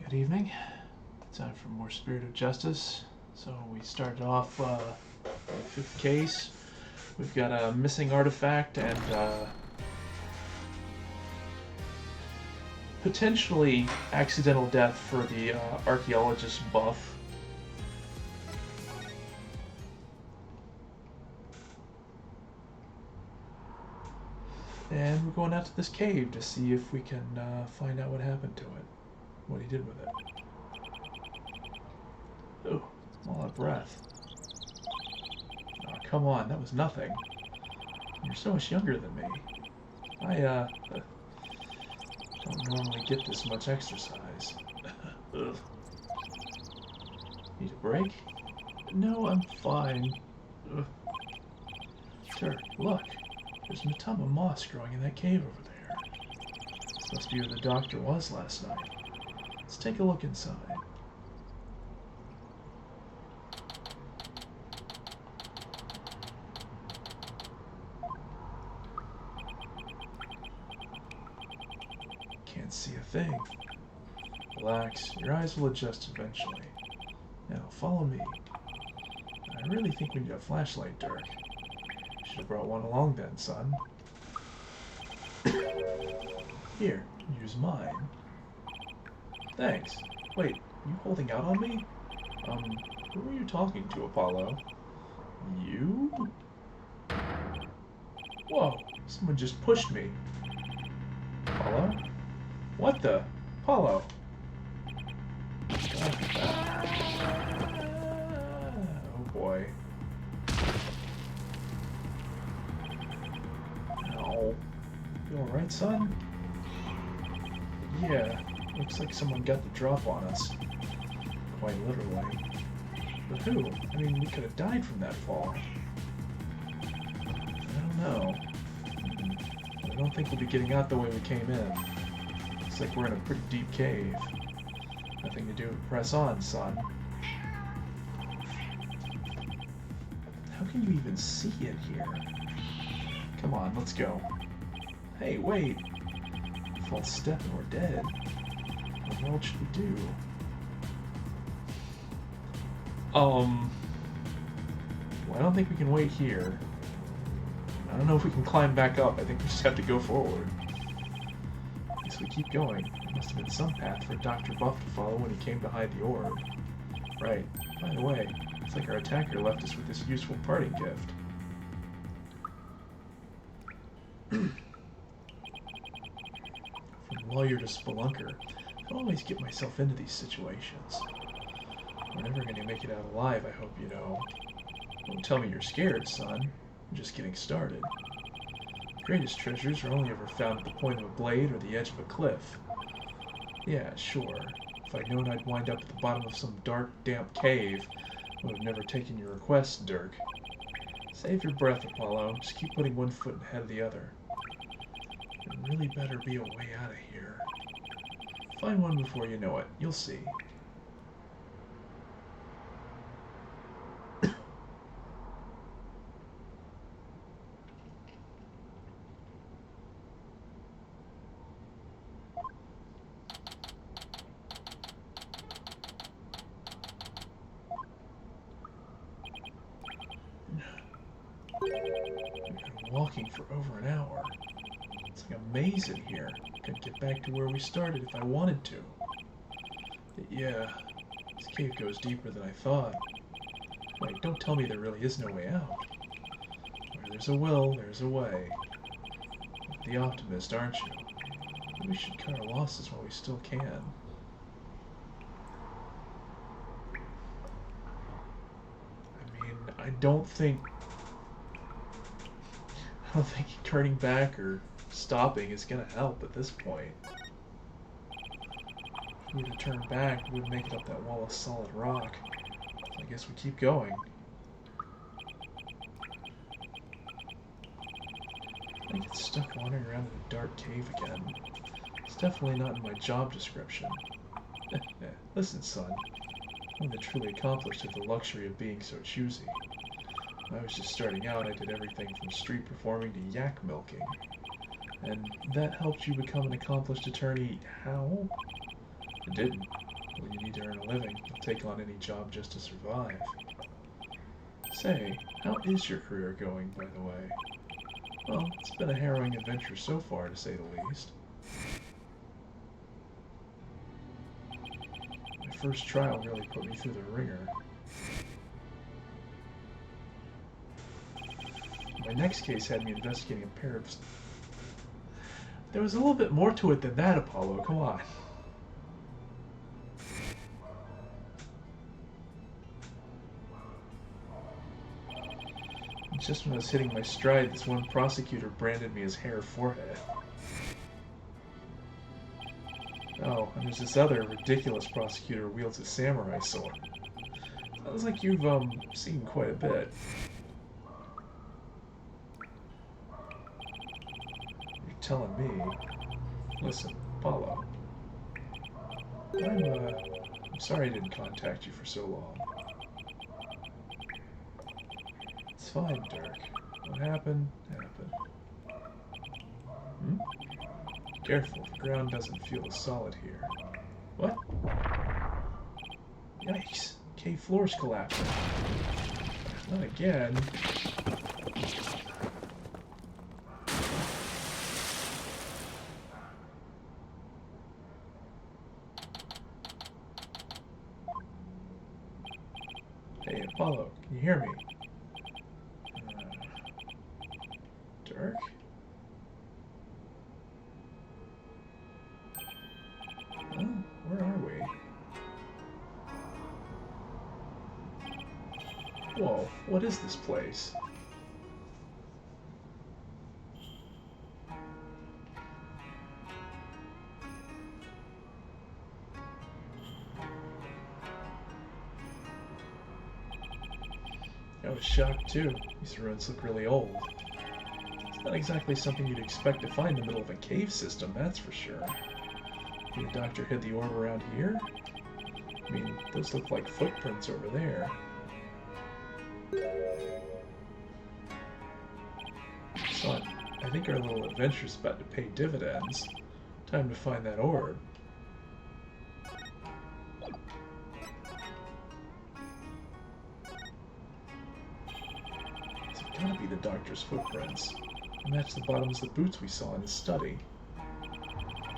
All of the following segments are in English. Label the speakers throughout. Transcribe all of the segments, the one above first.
Speaker 1: Good evening. Time for more Spirit of Justice. So we started off the fifth case. We've got a missing artifact and potentially accidental death for the archaeologist Buff. And we're going out to this cave to see if we can find out what happened to it, what he did with it. Ooh, I'm all out of breath. Oh, come on, that was nothing. You're so much younger than me. I don't normally get this much exercise. Ugh. Need a break? No, I'm fine. Ugh. Sure, look. There's Matama moss growing in that cave over there. This must be where the doctor was last night. Let's take a look inside. Can't see a thing. Relax, your eyes will adjust eventually. Now, follow me. I really think we need a flashlight, Dirk. Should have brought one along then, son. Here, use mine. Thanks. Wait, you holding out on me? Who are you talking to, Apollo? You? Whoa, someone just pushed me. Apollo? What the? Apollo? Oh boy. Ow. You alright, son? Yeah, looks like someone got the drop on us. Quite literally. But who? I mean, we could have died from that fall. I don't know. I don't think we'll be getting out the way we came in. Looks like we're in a pretty deep cave. Nothing to do but press on, son. How can you even see it here? Come on, let's go. Hey, wait! False step and we're dead. What the hell should we do? Well, I don't think we can wait here. I don't know if we can climb back up. I think we just have to go forward. I guess we keep going. There must have been some path for Dr. Buff to follow when he came to hide the orb. Right. By the way, it's like our attacker left us with this useful parting gift. From lawyer to spelunker, I always get myself into these situations. We're never going to make it out alive, I hope you know. Don't tell me you're scared, son. I'm just getting started. Greatest treasures are only ever found at the point of a blade or the edge of a cliff. Yeah, sure. If I'd known I'd wind up at the bottom of some dark, damp cave, I would have never taken your request, Dirk. Save your breath, Apollo. Just keep putting one foot ahead of the other. There really better be a way out of here. Find one before you know it. You'll see. We've been walking for over an hour. It's like a maze in here. Couldn't get back to where we started if I wanted to. Yeah, this cave goes deeper than I thought. Wait, don't tell me there really is no way out. Where there's a will, there's a way. The optimist, aren't you? Maybe we should cut our losses while we still can. I mean, I don't think turning back or stopping is gonna help at this point. If we were to turn back, we would make it up that wall of solid rock. So I guess we keep going. I get stuck wandering around in a dark cave again. It's definitely not in my job description. Listen, son. One that truly accomplished had the luxury of being so choosy. When I was just starting out, I did everything from street performing to yak milking. And that helped you become an accomplished attorney how? It didn't. Well, you need to earn a living. You'll take on any job just to survive. Say, how is your career going, by the way? Well, it's been a harrowing adventure so far, to say the least. My first trial really put me through the ringer. My next case had me investigating a pair of... There was a little bit more to it than that, Apollo. Come on. Just when I was hitting my stride, this one prosecutor branded me as Hair Forehead. Oh, and there's this other ridiculous prosecutor who wields a samurai sword. Sounds like you've, seen quite a bit. You're telling me... Listen, Apollo. I'm sorry I didn't contact you for so long. It's fine, Dirk. What happened, happened. Hmm? Careful, the ground doesn't feel as solid here. What? Yikes. Cave floor's collapsing. Not again. Hey, Apollo, can you hear me? Dirk? Oh, where are we? Whoa, what is this place? I was shocked too. These ruins look really old. It's not exactly something you'd expect to find in the middle of a cave system, that's for sure. Did the doctor hid the orb around here? I mean, those look like footprints over there. Son, I think our little adventure's about to pay dividends. Time to find that orb. It's gotta be the doctor's footprints. They match the bottoms of the boots we saw in his study.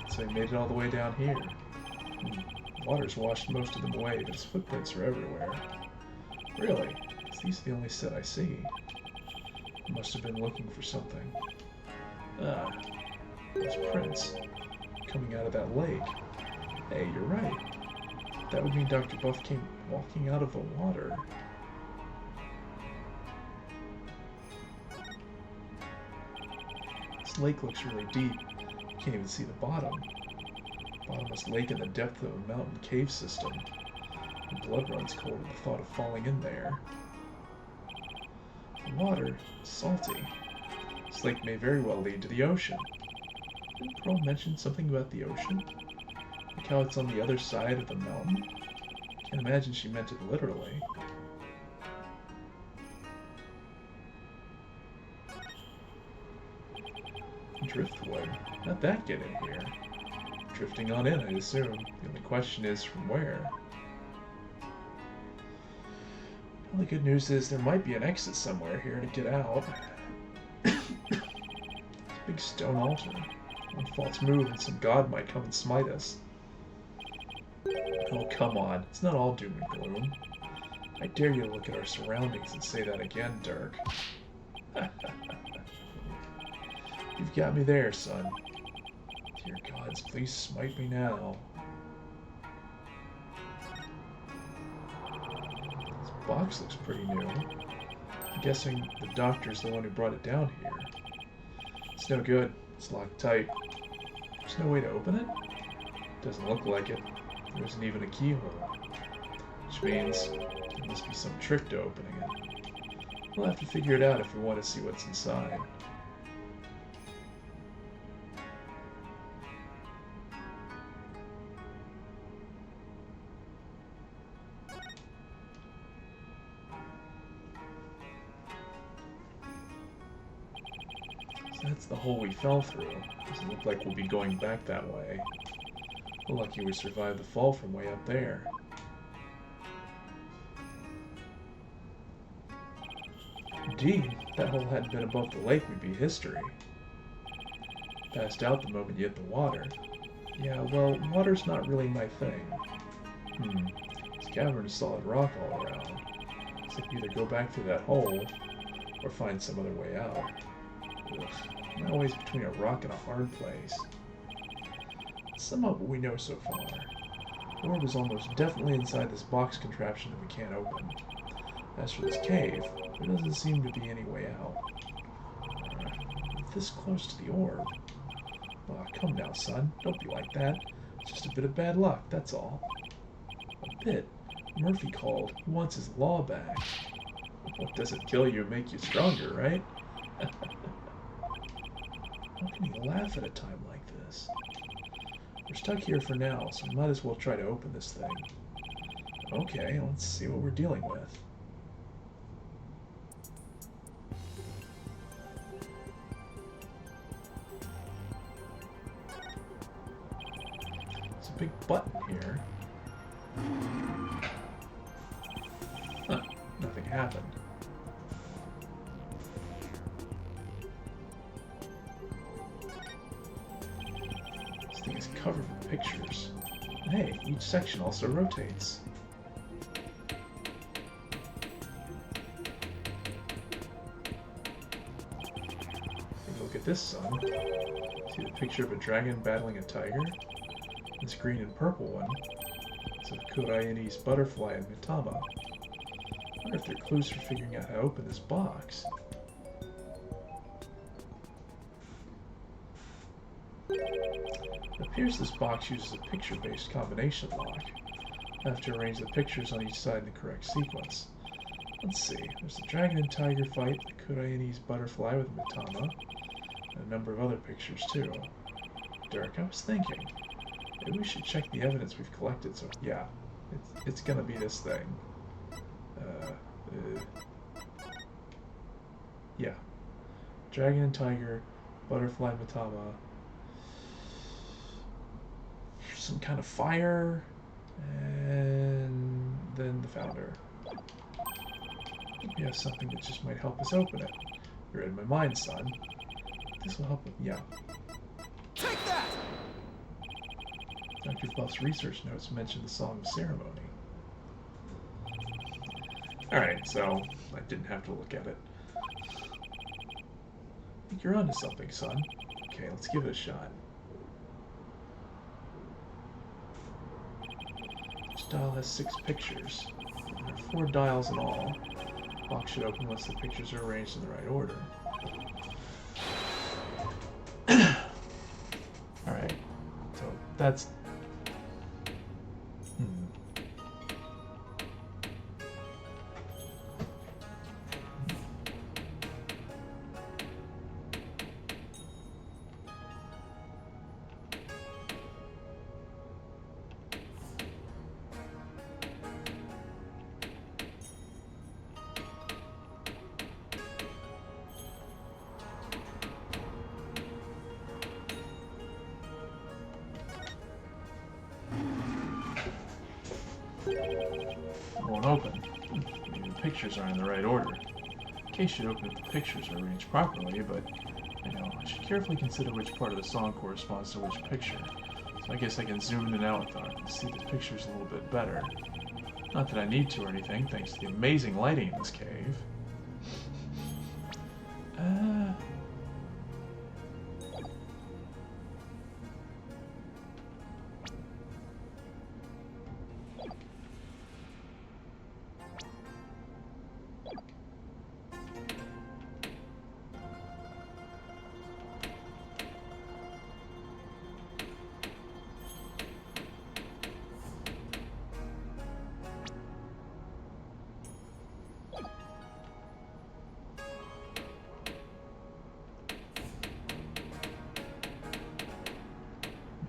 Speaker 1: So he made it all the way down here. Water's washed most of them away, but his footprints are everywhere. Really? These are the only set I see. I must have been looking for something. Ah, those prints coming out of that lake. Hey, you're right. That would mean Dr. Buff came walking out of the water. This lake looks really deep. You can't even see the bottom. Bottomless lake in the depth of a mountain cave system. The blood runs cold at the thought of falling in there. The water is salty. This lake may very well lead to the ocean. Didn't Pearl mention something about the ocean? Like how it's on the other side of the mountain? Can't imagine she meant it literally. Driftwood? How'd that get in here? Drifting on in, I assume. The only question is, from where? Well, the good news is there might be an exit somewhere here to get out. It's a big stone altar. One false move and some god might come and smite us. Oh, come on. It's not all doom and gloom. I dare you to look at our surroundings and say that again, Dirk. You've got me there, son. Dear gods, please smite me now. This box looks pretty new. I'm guessing the doctor's the one who brought it down here. It's no good. It's locked tight. There's no way to open it? Doesn't look like it. There isn't even a keyhole. Which means there must be some trick to opening it. We'll have to figure it out if we want to see what's inside. So that's the hole we fell through. Doesn't look like we'll be going back that way. Lucky we survived the fall from way up there. Indeed, if that hole hadn't been above the lake, we'd be history. Passed out the moment you hit the water. Yeah, well, water's not really my thing. This cavern is solid rock all around. So we either go back through that hole, or find some other way out. Ugh, I'm always between a rock and a hard place. Sum up what we know so far. The orb is almost definitely inside this box contraption that we can't open. As for this cave, there doesn't seem to be any way out. This close to the orb. Aw, come now, son. Don't be like that. It's just a bit of bad luck, that's all. A bit? Murphy called. He wants his law back. What doesn't kill you make you stronger, right? How can you laugh at a time like this? We're stuck here for now, so we might as well try to open this thing. Okay, let's see what we're dealing with. There's a big button here. Huh, nothing happened. This thing is covered with pictures. And hey, each section also rotates. Take a look at this, son. See the picture of a dragon battling a tiger? This green and purple one is of Kuraiani's butterfly and Mitama. I wonder if they're clues for figuring out how to open this box. It appears this box uses a picture-based combination lock. I have to arrange the pictures on each side in the correct sequence. Let's see, there's the dragon and tiger fight, the Kuraiani's butterfly with Mitama, and a number of other pictures too. Derek, I was thinking, maybe we should check the evidence we've collected, so yeah, it's gonna be this thing. Yeah. Dragon and tiger, butterfly, Mitama, some kind of fire, and then the founder. I think we have something that just might help us open it. You're in my mind, son. This will help with, yeah.
Speaker 2: Take that!
Speaker 1: Dr. Buff's research notes mention the Song of Ceremony. Alright, so I didn't have to look at it. I think you're onto something, son. Okay, let's give it a shot. Each dial has 6 pictures. There are 4 dials in all. The box should open once the pictures are arranged in the right order. Alright, so that's... won't open. Maybe the pictures aren't in the right order. The case should open if the pictures are arranged properly, but, you know, I should carefully consider which part of the song corresponds to which picture. So I guess I can zoom in and out and see the pictures a little bit better. Not that I need to or anything, thanks to the amazing lighting in this cave.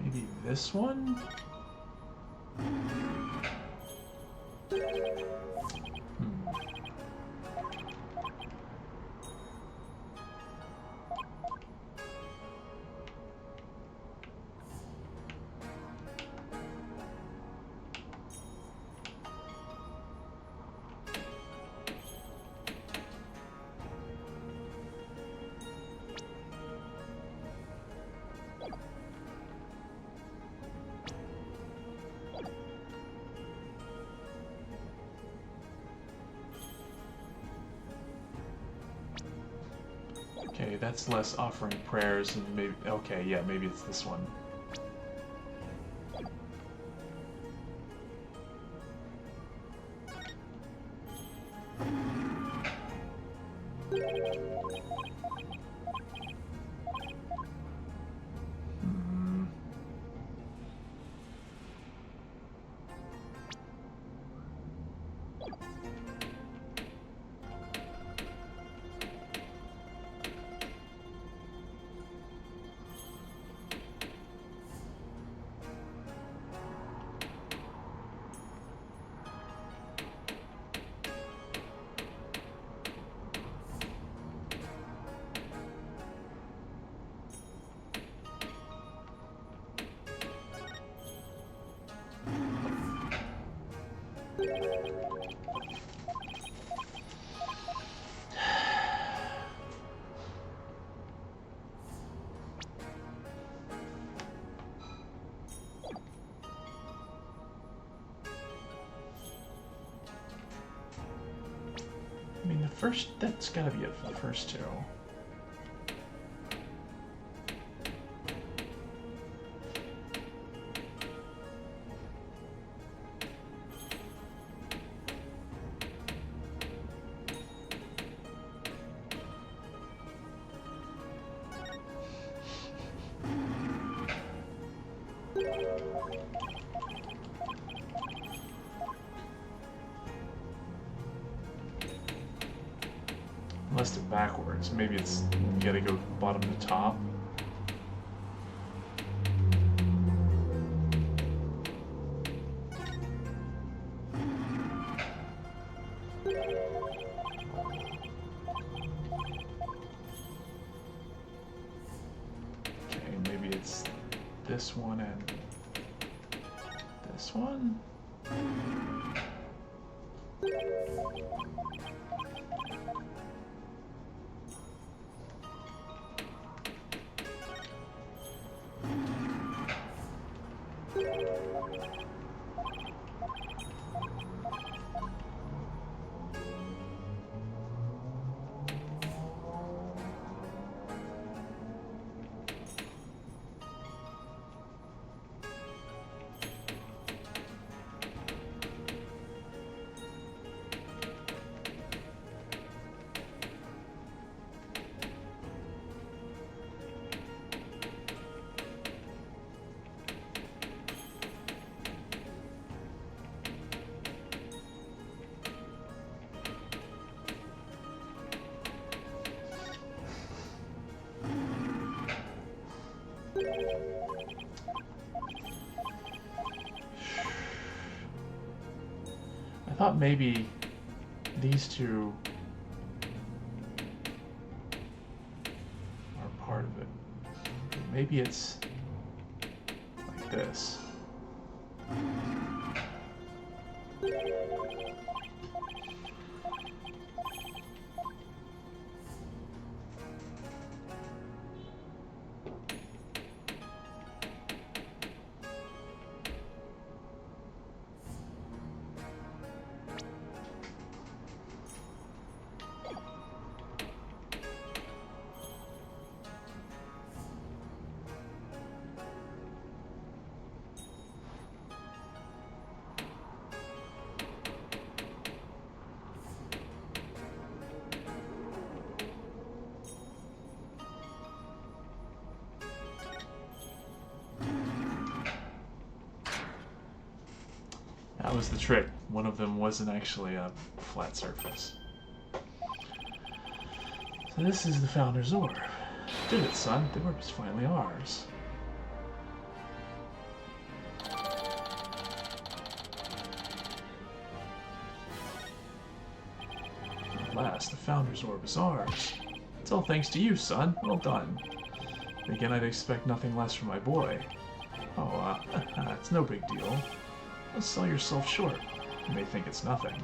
Speaker 1: Maybe this one? that's less offering prayers and maybe... Okay, yeah, maybe it's this one. I mean, that's gotta be it for the first two. Unless it's backwards. Maybe it's, you gotta go bottom to top. Okay, maybe it's this one and this one? I thought maybe these two are part of it. Maybe it's like this. That was the trick. One of them wasn't actually a flat surface. So this is the Founder's Orb. Did it, son. The orb is finally ours. At last, the Founder's Orb is ours. It's all thanks to you, son. Well done. Again, I'd expect nothing less from my boy. Oh, it's no big deal. Don't sell yourself short. You may think it's nothing,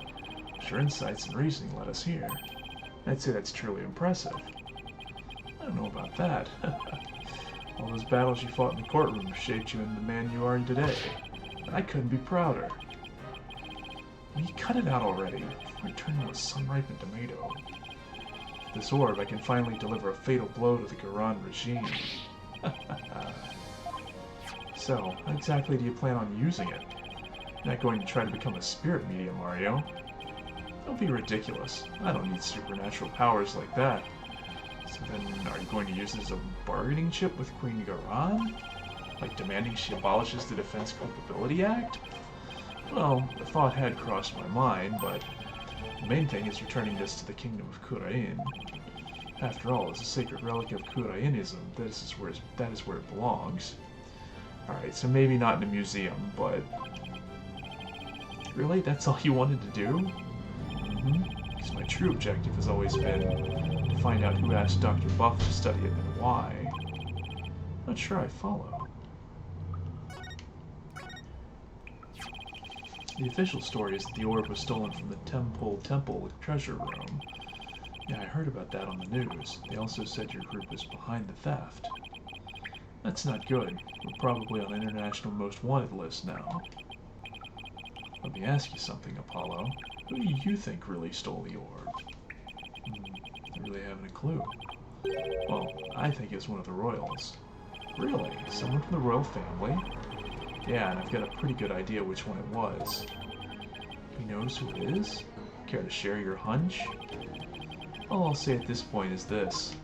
Speaker 1: but your insights and reasoning let us hear. I'd say that's truly impressive. I don't know about that. All those battles you fought in the courtroom shaped you into the man you are today, and I couldn't be prouder. You cut it out already before I turn into a sun-ripened tomato. this orb, I can finally deliver a fatal blow to the Garan regime. So, how exactly do you plan on using it? You're not going to try to become a spirit medium, are you? Don't be ridiculous. I don't need supernatural powers like that. So then, are you going to use it as a bargaining chip with Queen Garan? Like demanding she abolishes the Defense Culpability Act? Well, the thought had crossed my mind, but the main thing is returning this to the Kingdom of Khura'in. After all, as a sacred relic of Khura'inism, that is where it belongs. Alright, so maybe not in a museum, but... Really? That's all you wanted to do? Because my true objective has always been to find out who asked Dr. Buff to study it and why. Not sure I follow. The official story is that the orb was stolen from the Temple treasure room. Yeah, I heard about that on the news. They also said your group is behind the theft. That's not good. We're probably on the international most wanted list now. Let me ask you something, Apollo. Who do you think really stole the orb? I really haven't a clue. Well, I think it's one of the royals. Really? Someone from the royal family? Yeah, and I've got a pretty good idea which one it was. He knows who it is? Care to share your hunch? All I'll say at this point is this.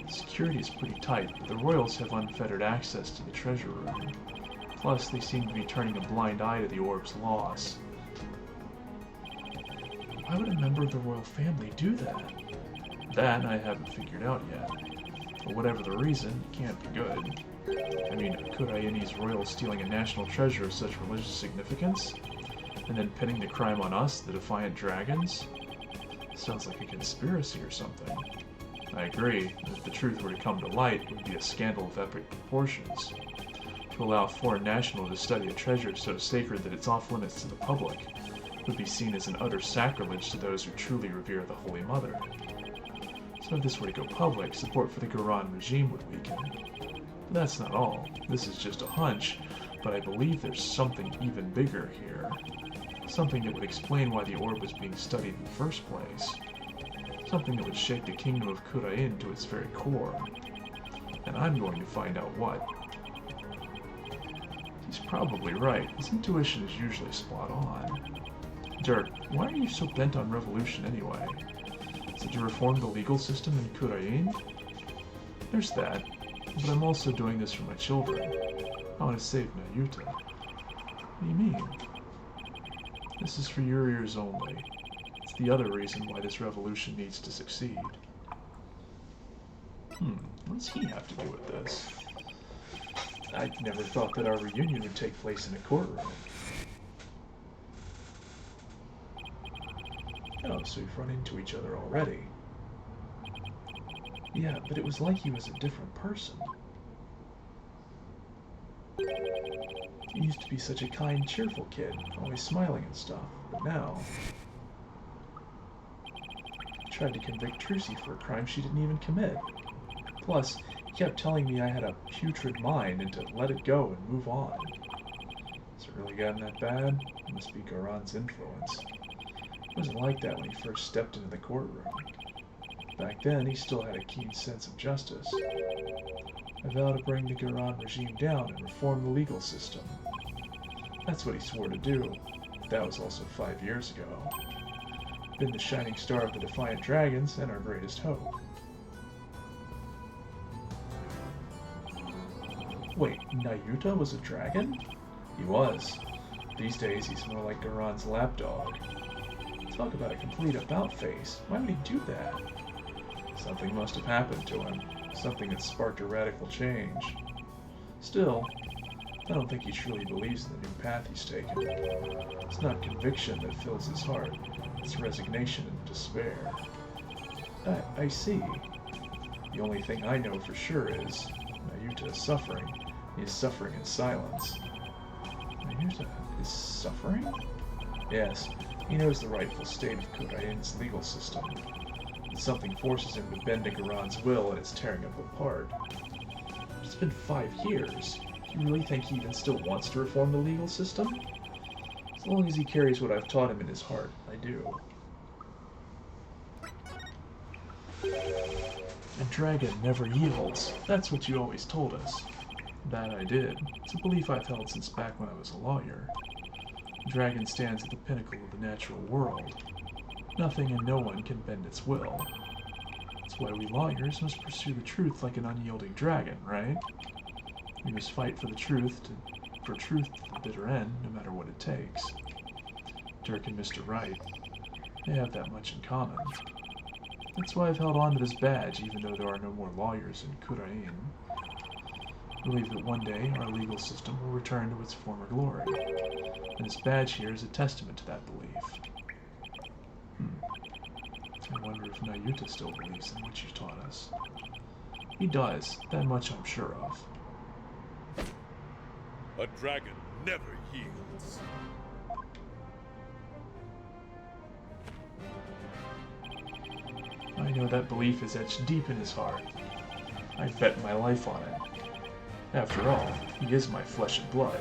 Speaker 1: Security is pretty tight, but the royals have unfettered access to the treasure room. Plus, they seem to be turning a blind eye to the orb's loss. Why would a member of the royal family do that? That I haven't figured out yet. But whatever the reason, it can't be good. I mean, Khura'ini's royal stealing a national treasure of such religious significance? And then pinning the crime on us, the Defiant Dragons? Sounds like a conspiracy or something. I agree. If the truth were to come to light, it would be a scandal of epic proportions. To allow a foreign national to study a treasure so sacred that it's off limits to the public would be seen as an utter sacrilege to those who truly revere the Holy Mother. So if this were to go public, support for the Garan regime would weaken. But that's not all. This is just a hunch, but I believe there's something even bigger here. Something that would explain why the orb was being studied in the first place. Something that would shake the kingdom of Khura'in to its very core. And I'm going to find out what. He's probably right. His intuition is usually spot on. Dirk, why are you so bent on revolution anyway? Is it to reform the legal system in Khura'in? There's that. But I'm also doing this for my children. I want to save Nayuta. What do you mean? This is for your ears only. It's the other reason why this revolution needs to succeed. What does he have to do with this? I never thought that our reunion would take place in a courtroom. Oh, so we've run into each other already. Yeah, but it was like he was a different person. He used to be such a kind, cheerful kid, always smiling and stuff, but now... I tried to convict Trucy for a crime she didn't even commit. Plus, he kept telling me I had a putrid mind and to let it go and move on. Has it really gotten that bad? It must be Garan's influence. It wasn't like that when he first stepped into the courtroom. Back then, he still had a keen sense of justice. I vowed to bring the Garan regime down and reform the legal system. That's what he swore to do. But that was also 5 years ago. Been the shining star of the Defiant Dragons and our greatest hope. Wait, Nayuta was a dragon? He was. These days, he's more like Garan's lapdog. Talk about a complete about-face. Why would he do that? Something must have happened to him. Something that sparked a radical change. Still, I don't think he truly believes in the new path he's taken. It's not conviction that fills his heart. It's resignation and despair. I see. The only thing I know for sure is Nayuta is suffering. He is suffering in silence. Nayuta is suffering? Yes, he knows the rightful state of Khura'in's legal system. But something forces him to bend to Garan's will and it's tearing him apart. It's been 5 years. Do you really think he even still wants to reform the legal system? As long as he carries what I've taught him in his heart, I do. A dragon never yields. That's what you always told us. That I did. It's a belief I've held since back when I was a lawyer. A dragon stands at the pinnacle of the natural world. Nothing and no one can bend its will. That's why we lawyers must pursue the truth like an unyielding dragon, right? We must fight for the truth for truth to the bitter end, no matter what it takes. Dirk and Mr. Wright, they have that much in common. That's why I've held on to this badge, even though there are no more lawyers in Kurain. I believe that one day our legal system will return to its former glory, and this badge here is a testament to that belief. I wonder if Nayuta still believes in what you taught us. He does, that much I'm sure of.
Speaker 2: A dragon never yields.
Speaker 1: I know that belief is etched deep in his heart. I've bet my life on it. After all, he is my flesh and blood.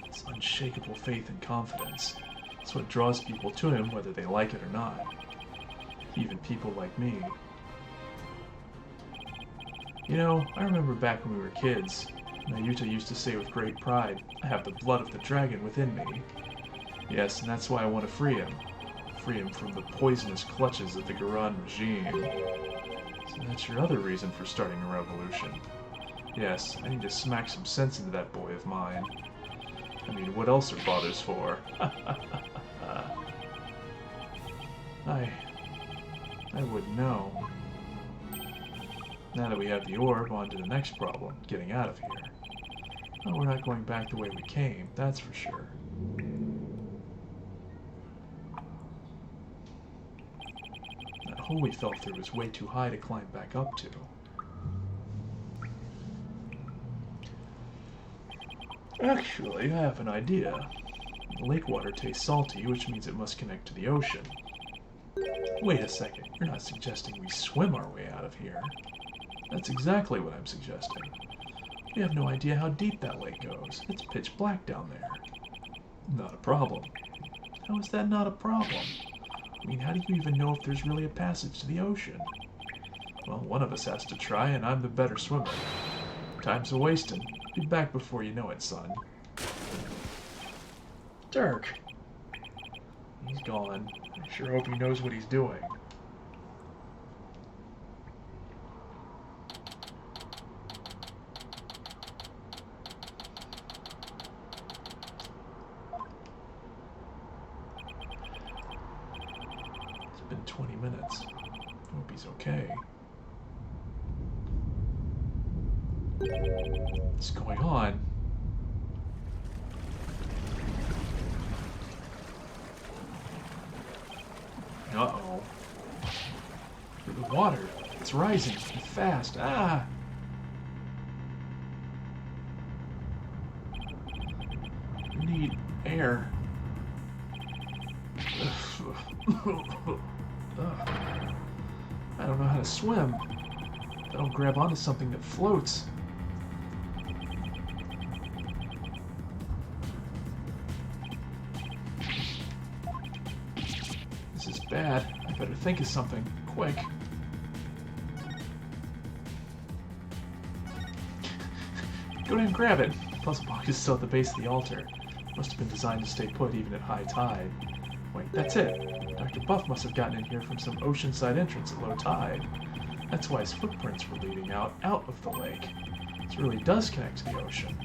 Speaker 1: It's unshakable faith and confidence. It's what draws people to him whether they like it or not. Even people like me. You know, I remember back when we were kids, Nayuta used to say with great pride, I have the blood of the dragon within me. Yes, and that's why I want to free him. Free him from the poisonous clutches of the Garan regime. So that's your other reason for starting a revolution. Yes, I need to smack some sense into that boy of mine. I mean, what else are fathers for? I wouldn't know. Now that we have the orb, on to the next problem, getting out of here. Well, we're not going back the way we came, that's for sure. That hole we fell through was way too high to climb back up to. Actually, I have an idea. The lake water tastes salty, which means it must connect to the ocean. Wait a second, you're not suggesting we swim our way out of here. That's exactly what I'm suggesting. We have no idea how deep that lake goes. It's pitch black down there. Not a problem. How is that not a problem? I mean, how do you even know if there's really a passage to the ocean? Well, one of us has to try, and I'm the better swimmer. Time's a wasting. Be back before you know it, son. Dirk! He's gone. I sure hope he knows what he's doing. It's been 20 minutes. Hope he's okay. What's going on? Uh-oh. The water. It's rising fast. Ah! We need air. Ugh. I don't know how to swim. I don't grab onto something that floats. This is bad. I better think of something. Quick. Go down and grab it. Puzzle box is still at the base of the altar. Must have been designed to stay put even at high tide. Wait, that's it. Dr. Buff must have gotten in here from some oceanside entrance at low tide. That's why his footprints were leading out of the lake. This really does connect to the ocean.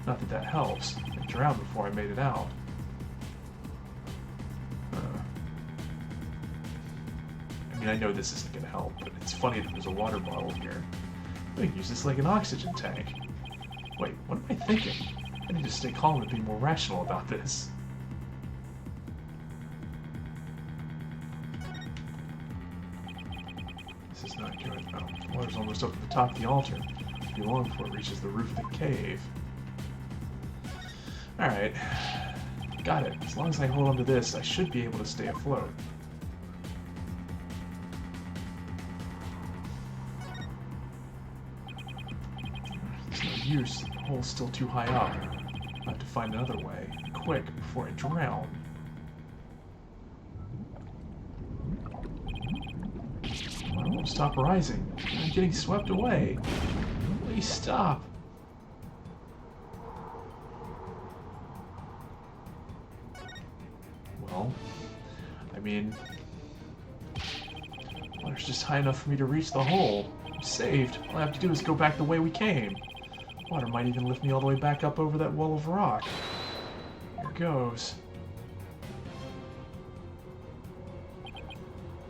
Speaker 1: Not that that helps. I drowned before I made it out. I mean, I know this isn't going to help, but it's funny that there's a water bottle here. We can use this like an oxygen tank. Wait, what am I thinking? I need to stay calm and be more rational about this. This is not good. Oh, the water's almost up at the top of the altar. It'll be long before it reaches the roof of the cave. Alright. Got it. As long as I hold on to this, I should be able to stay afloat. There's no use. The hole's still too high up. I'll have to find another way. Quick, before I drown. won't stop rising. I'm getting swept away. Please stop. Well, I mean, water's just high enough for me to reach the hole. I'm saved. All I have to do is go back the way we came. Water might even lift me all the way back up over that wall of rock. Here goes.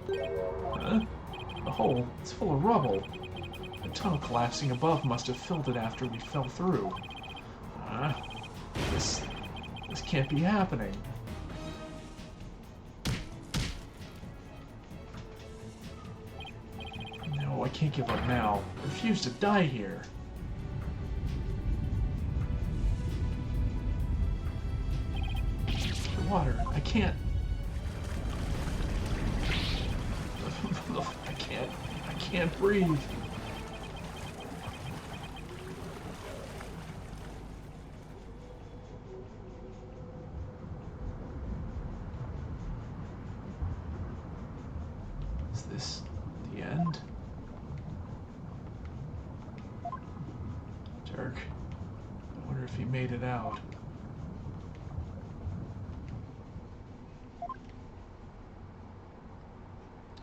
Speaker 1: Huh? The hole is full of rubble. The tunnel collapsing above must have filled it after we fell through. This can't be happening. No, I can't give up now. I refuse to die here. The water, I can't. I can't breathe. Is this the end? Dirk, I wonder if he made it out.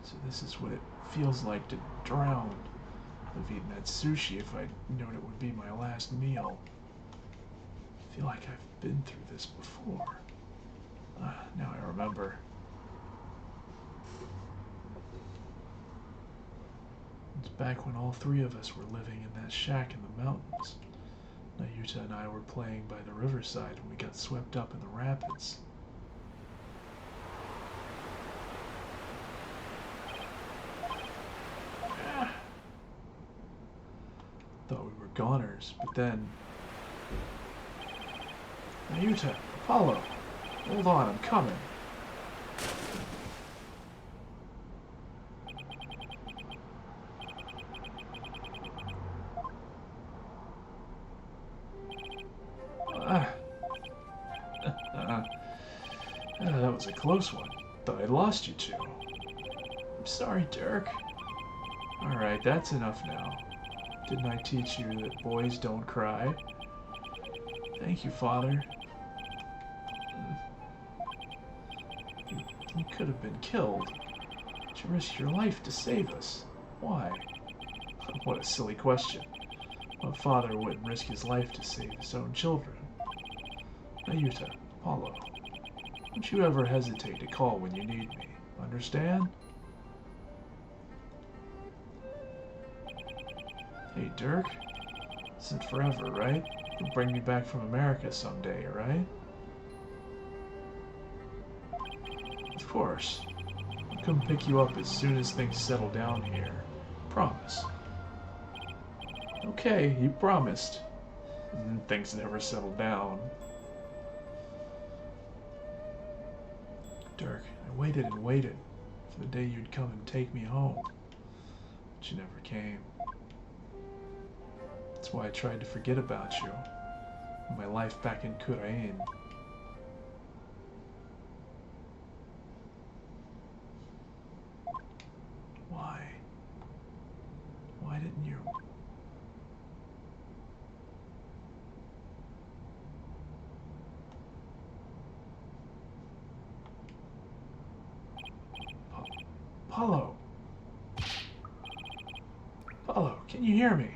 Speaker 1: So this is what it feels like to drown. I've eaten that sushi if I'd known it would be my last meal. I feel like I've been through this before. Now I remember. It's back when all three of us were living in that shack in the mountains. Nayuta and I were playing by the riverside when we got swept up in the rapids. Thought we were goners, but then... Nayuta, Apollo, hold on, I'm coming. That was a close one. Thought I'd lost you two. I'm sorry, Dirk. Alright, that's enough now. Didn't I teach you that boys don't cry? Thank you, Father. You could have been killed. But you risked your life to save us. Why? What a silly question. What father wouldn't risk his life to save his own children? Nayuta, Apollo, don't you ever hesitate to call when you need me. Understand? Hey, Dirk. This isn't forever, right? You'll bring me back from America someday, right? Of course. I'll come pick you up as soon as things settle down here. Promise. Okay, you promised. And then things never settled down. Dirk, I waited and waited for the day you'd come and take me home. But you never came. That's why I tried to forget about you. My life back in Kurain. Why? Why didn't you? Apollo! Apollo, can you hear me?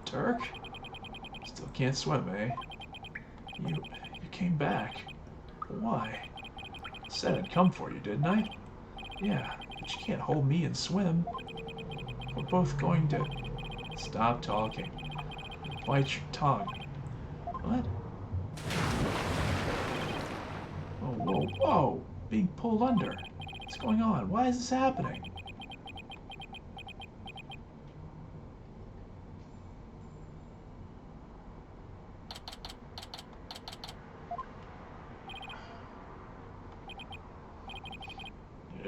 Speaker 1: Dirk? Still can't swim, eh? You came back. Why? Said I'd come for you, didn't I? Yeah, but you can't hold me and swim. We're both going to... Stop talking. Bite your tongue. What? Whoa, whoa, whoa! Being pulled under. What's going on? Why is this happening?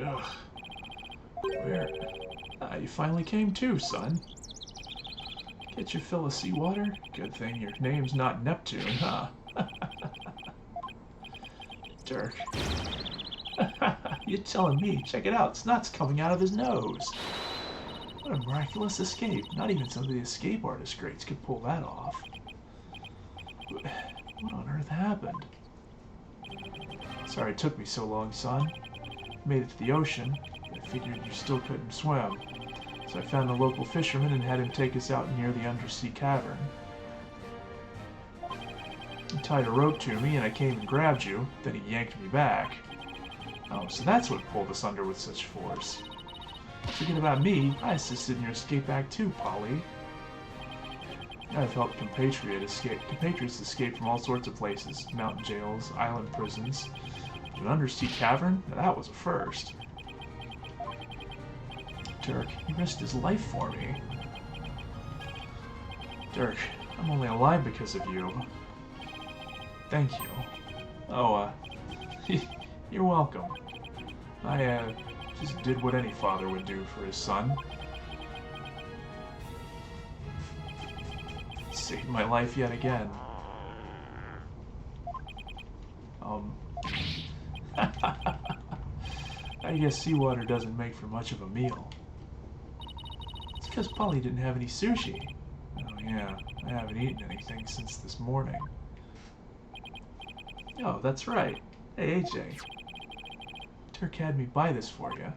Speaker 1: Ugh. Where? You finally came too, son. Get your fill of seawater? Good thing your name's not Neptune, huh? Dirk. You're telling me? Check it out. Snot's coming out of his nose. What a miraculous escape. Not even some of the escape artist greats could pull that off. What on earth happened? Sorry it took me so long, son. Made it to the ocean. I figured you still couldn't swim. So I found the local fisherman and had him take us out near the undersea cavern. He tied a rope to me and I came and grabbed you. Then he yanked me back. Oh, so that's what pulled us under with such force. Forget about me. I assisted in your escape act too, Polly. I've helped compatriots escape from all sorts of places. Mountain jails, island prisons. An undersea cavern? Now that was a first. Dirk, he risked his life for me. Dirk, I'm only alive because of you. Thank you. Oh, you're welcome. I, just did what any father would do for his son. Saved my life yet again. I guess seawater doesn't make for much of a meal. It's because Polly didn't have any sushi. Oh yeah, I haven't eaten anything since this morning. Oh, that's right. Hey, AJ. Dirk had me buy this for you.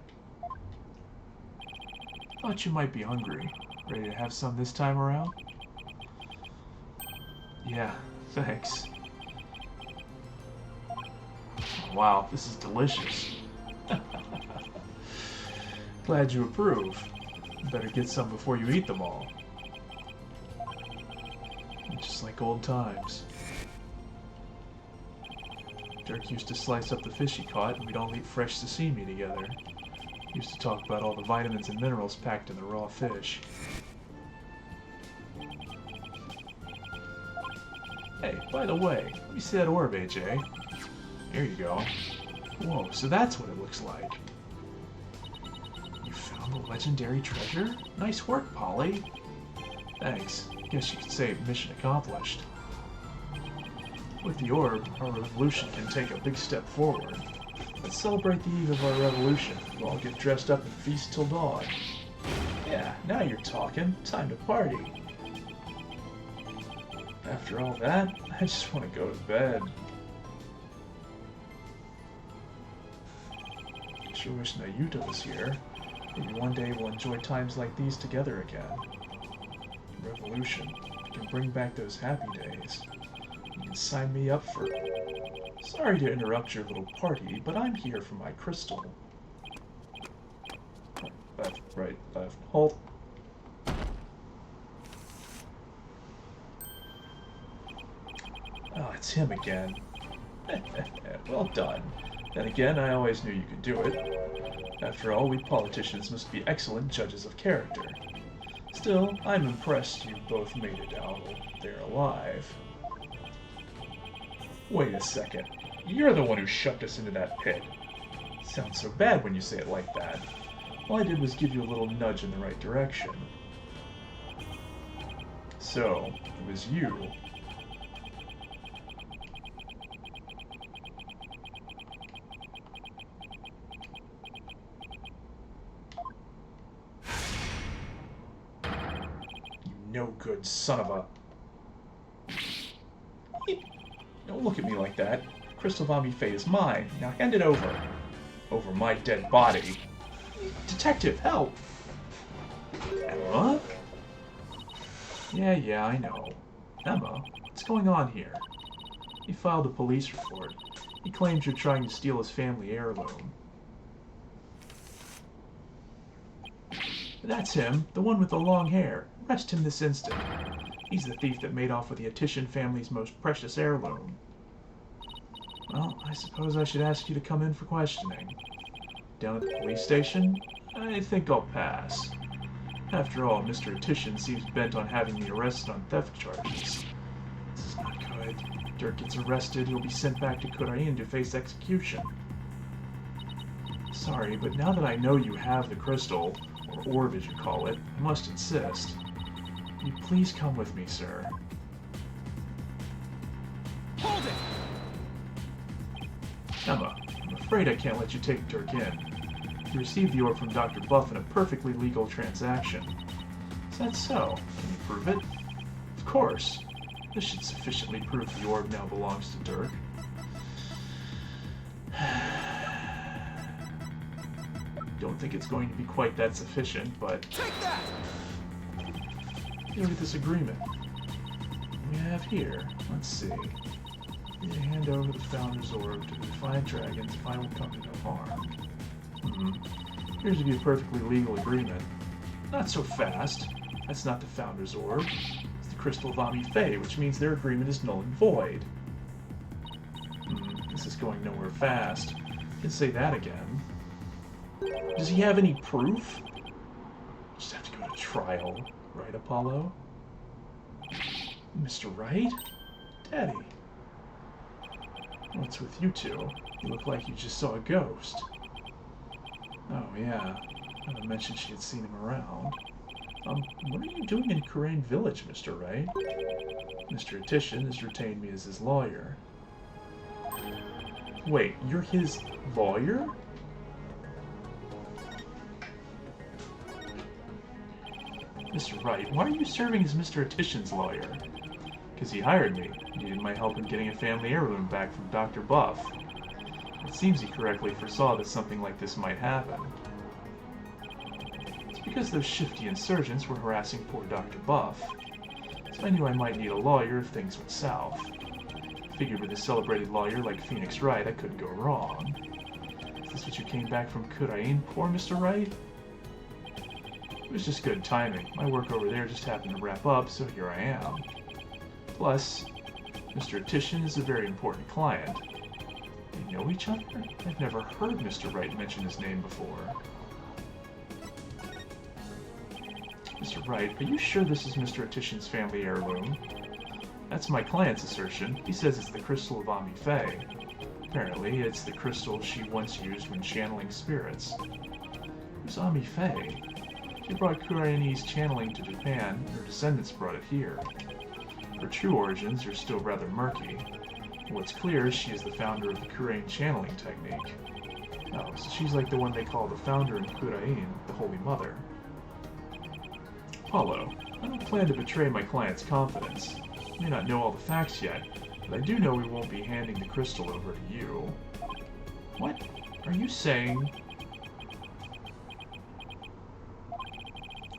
Speaker 1: Thought you might be hungry. Ready to have some this time around? Yeah, thanks. Wow, this is delicious. Glad you approve. Better get some before you eat them all. Just like old times. Dirk used to slice up the fish he caught, and we'd all eat fresh sashimi together. He used to talk about all the vitamins and minerals packed in the raw fish. Hey, by the way, let me see that orb, AJ. Here you go. Whoa, so that's what it looks like. You found the legendary treasure? Nice work, Polly. Thanks. Guess you could say mission accomplished. With the orb, our revolution can take a big step forward. Let's celebrate the eve of our revolution. We'll all get dressed up and feast till dawn. Yeah, now you're talking. Time to party. After all that, I just want to go to bed. Sure wish Nayuta was here. Maybe one day we'll enjoy times like these together again. Revolution. We can bring back those happy days. You can sign me up for it. Sorry to interrupt your little party, but I'm here for my crystal. Left, right, left, halt. Oh, it's him again. Well done. Then again, I always knew you could do it. After all, we politicians must be excellent judges of character. Still, I'm impressed you both made it out there alive. Wait a second. You're the one who shoved us into that pit. Sounds so bad when you say it like that. All I did was give you a little nudge in the right direction. So, it was you. No good son of a... Don't look at me like that. Crystal Von Buffet is mine. Now hand it over. Over my dead body. Detective, help! Emma? Yeah, I know. Emma, what's going on here? He filed a police report. He claims you're trying to steal his family heirloom. That's him, the one with the long hair. Arrest him this instant. He's the thief that made off with the Attition family's most precious heirloom. Well, I suppose I should ask you to come in for questioning. Down at the police station? I think I'll pass. After all, Mr. Attition seems bent on having me arrested on theft charges. This is not good. If Dirk gets arrested, he'll be sent back to Khura'in to face execution. Sorry, but now that I know you have the crystal, or orb as you call it, I must insist. Will you please come with me, sir?
Speaker 3: Hold it!
Speaker 1: Emma, I'm afraid I can't let you take Dirk in. You received the orb from Dr. Buff in a perfectly legal transaction. Is that so? Can you prove it? Of course. This should sufficiently prove the orb now belongs to Dirk. Don't think it's going to be quite that sufficient, but...
Speaker 3: Take that!
Speaker 1: Look at this agreement. We have here, let's see. You hand over the Founder's Orb to the Defiant Dragons if I will come to no harm. Appears to be a perfectly legal agreement. Not so fast. That's not the Founder's Orb. It's the Crystal of Ami-Fe, which means their agreement is null and void. This is going nowhere fast. You can say that again. Does he have any proof? Just have to go to trial, right, Apollo? Mr. Wright? Daddy? What's with you two? You look like you just saw a ghost. Oh, yeah. Emma mentioned she had seen him around. What are you doing in Kurain Village, Mr. Wright? Mr. Atishan has retained me as his lawyer. Wait, you're his lawyer? Mr. Wright, why are you serving as Mr. Atishan's lawyer? Because he hired me. He needed my help in getting a family heirloom back from Dr. Buff. It seems he correctly foresaw that something like this might happen. It's because those shifty insurgents were harassing poor Dr. Buff. So I knew I might need a lawyer if things went south. Figured with a celebrated lawyer like Phoenix Wright, I couldn't go wrong. Is this what you came back from Kurain, poor Mr. Wright? It was just good timing. My work over there just happened to wrap up, so here I am. Plus, Mr. Atishan is a very important client. They know each other? I've never heard Mr. Wright mention his name before. Mr. Wright, are you sure this is Mr. Atishan's family heirloom? That's my client's assertion. He says it's the crystal of Ami-Fe. Apparently, it's the crystal she once used when channeling spirits. Who's Ami-Fe? She brought Kurainese channeling to Japan, and her descendants brought it here. Her true origins are still rather murky. What's clear is she is the founder of the Kurain channeling technique. Oh, so she's like the one they call the founder in Kurain, the Holy Mother. Apollo, I don't plan to betray my client's confidence. I may not know all the facts yet, but I do know we won't be handing the crystal over to you. What are you saying?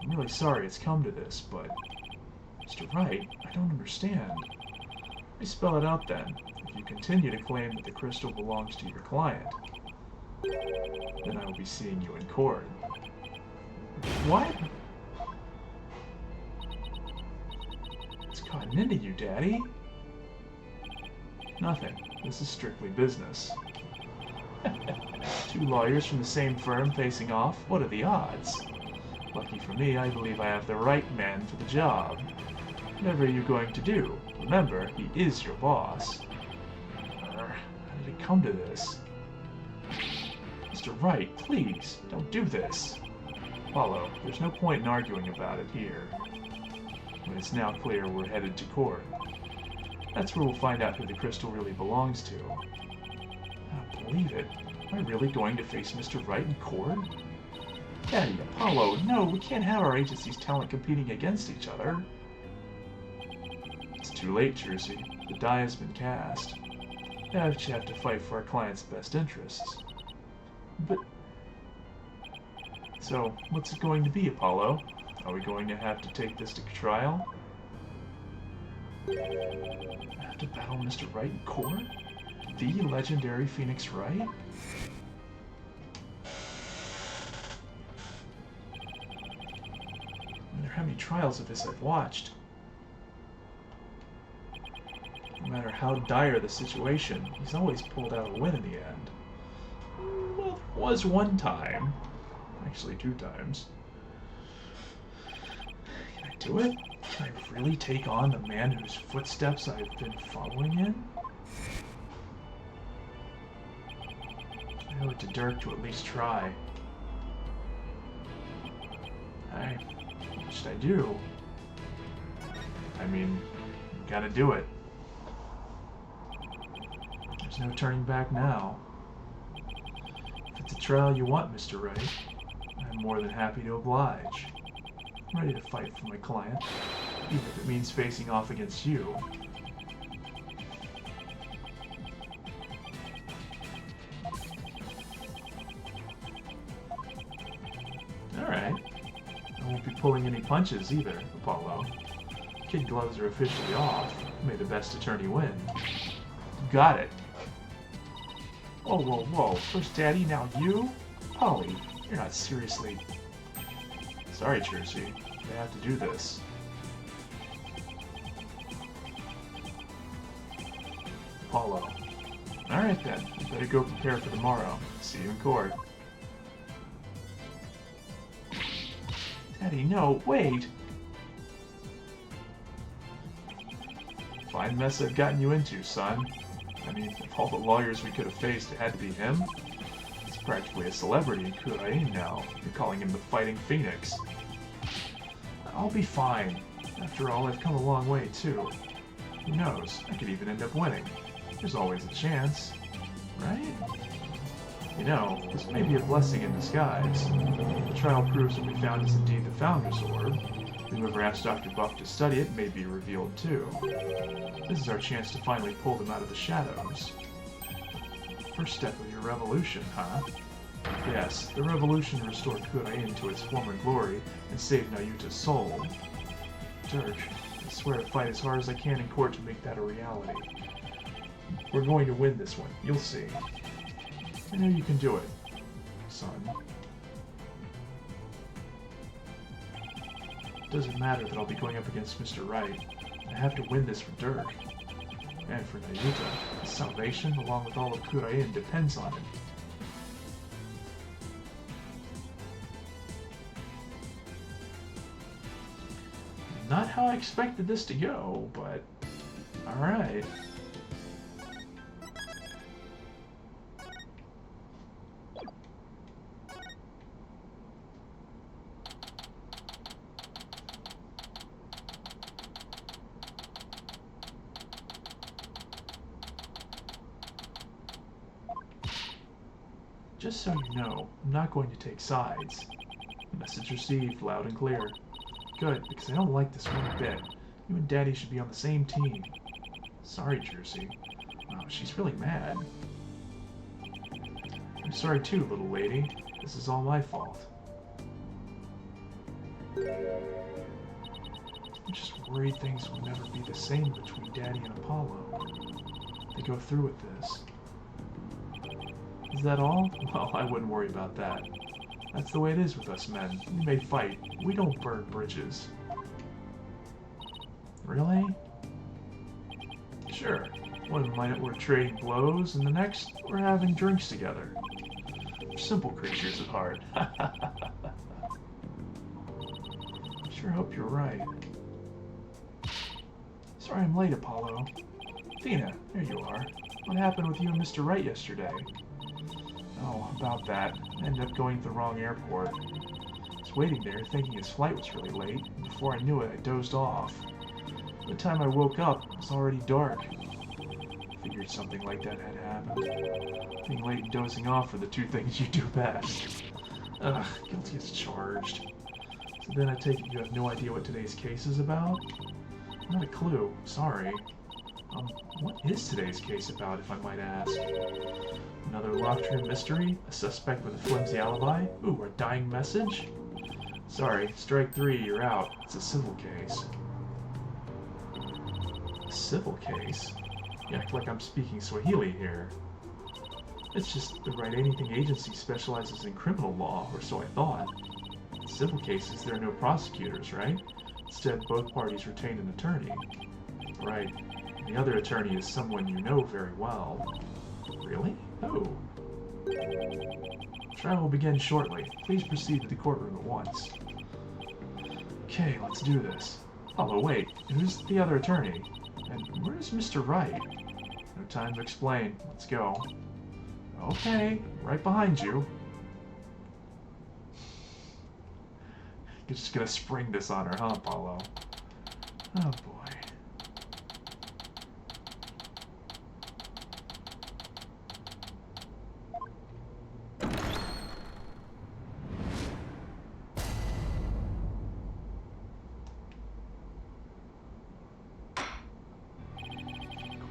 Speaker 1: I'm really sorry it's come to this, but... Mr. Wright, I don't understand. Let me spell it out then. If you continue to claim that the crystal belongs to your client, then I will be seeing you in court. What? It's gotten into you, Daddy. Nothing. This is strictly business. Two lawyers from the same firm facing off? What are the odds? Lucky for me, I believe I have the right man for the job. Whatever are you going to do? Remember, he is your boss. How did it come to this? Mr. Wright, please, don't do this. Apollo, there's no point in arguing about it here. When it's now clear we're headed to court. That's where we'll find out who the crystal really belongs to. I don't believe it. Am I really going to face Mr. Wright in court? Daddy, Apollo, no, we can't have our agency's talent competing against each other. It's too late, Jersey. The die has been cast. Now you have to fight for our client's best interests. But... So, what's it going to be, Apollo? Are we going to have to take this to trial? I have to battle Mr. Wright in court? The legendary Phoenix Wright? No matter how many trials of this I've watched, no matter how dire the situation, he's always pulled out a win in the end. Well, there was one time. Actually, 2 times. Can I do it? Can I really take on the man whose footsteps I've been following in? I owe it to Dirk to at least try. What should I do? I mean, gotta do it. There's no turning back now. trial you want, Mr. Wright. I'm more than happy to oblige. I'm ready to fight for my client, even if it means facing off against you. Alright. I won't be pulling any punches either, Apollo. Kid gloves are officially off. May the best attorney win. Got it. Whoa, whoa, whoa. First Daddy, now you? Polly, you're not seriously... Sorry, Jersey. I have to do this. Apollo. Alright then. You better go prepare for tomorrow. See you in court. Daddy, no, wait! Fine mess I've gotten you into, son. I mean, of all the lawyers we could have faced, it had to be him? He's practically a celebrity in Kurain now. You're calling him the Fighting Phoenix. I'll be fine. After all, I've come a long way, too. Who knows? I could even end up winning. There's always a chance. Right? You know, this may be a blessing in disguise. The trial proves what we found is indeed the Founder's Orb. Whoever asked Dr. Buff to study it may be revealed too. This is our chance to finally pull them out of the shadows. First step of your revolution, huh? Yes, the revolution restored Kurain to its former glory and saved Nayuta's soul. Dirk, I swear to fight as hard as I can in court to make that a reality. We're going to win this one, you'll see. I know you can do it, son. It doesn't matter that I'll be going up against Mr. Wright. I have to win this for Dirk. And for Nayuta. His salvation, along with all of Kurain, depends on it. Not how I expected this to go, but... alright. Just so you know, I'm not going to take sides. Message received, loud and clear. Good, because I don't like this one bit. You and Daddy should be on the same team. Sorry, Jersey. Wow, she's really mad. I'm sorry too, little lady. This is all my fault. I'm just worried things will never be the same between Daddy and Apollo. They go through with this. Is that all? Well, I wouldn't worry about that. That's the way it is with us men. We may fight. We don't burn bridges. Really? Sure. One minute we're trading blows, and the next we're having drinks together. We're simple creatures at heart. Sure hope you're right. Sorry I'm late, Apollo. Athena, there you are. What happened with you and Mr. Wright yesterday? Oh, about that. I ended up going to the wrong airport. I was waiting there thinking his flight was really late, and before I knew it, I dozed off. By the time I woke up, it was already dark. I figured something like that had happened. Being late and dozing off are the two things you do best. Ugh, guilty as charged. So then I take it you have no idea what today's case is about? Not a clue. Sorry. What is today's case about, if I might ask? Another locked room mystery? A suspect with a flimsy alibi? Ooh, a dying message? Sorry, strike 3, you're out. It's a civil case. A civil case? You act like I'm speaking Swahili here. It's just the Right Anything Agency specializes in criminal law, or so I thought. In civil cases, there are no prosecutors, right? Instead, both parties retain an attorney. Right. The other attorney is someone you know very well. Really? Who? Trial will begin shortly. Please proceed to the courtroom at once. Okay, let's do this. Oh, wait. Who's the other attorney? And where's Mr. Wright? No time to explain. Let's go. Okay, right behind you. You're just gonna spring this on her, huh, Apollo? Oh, boy.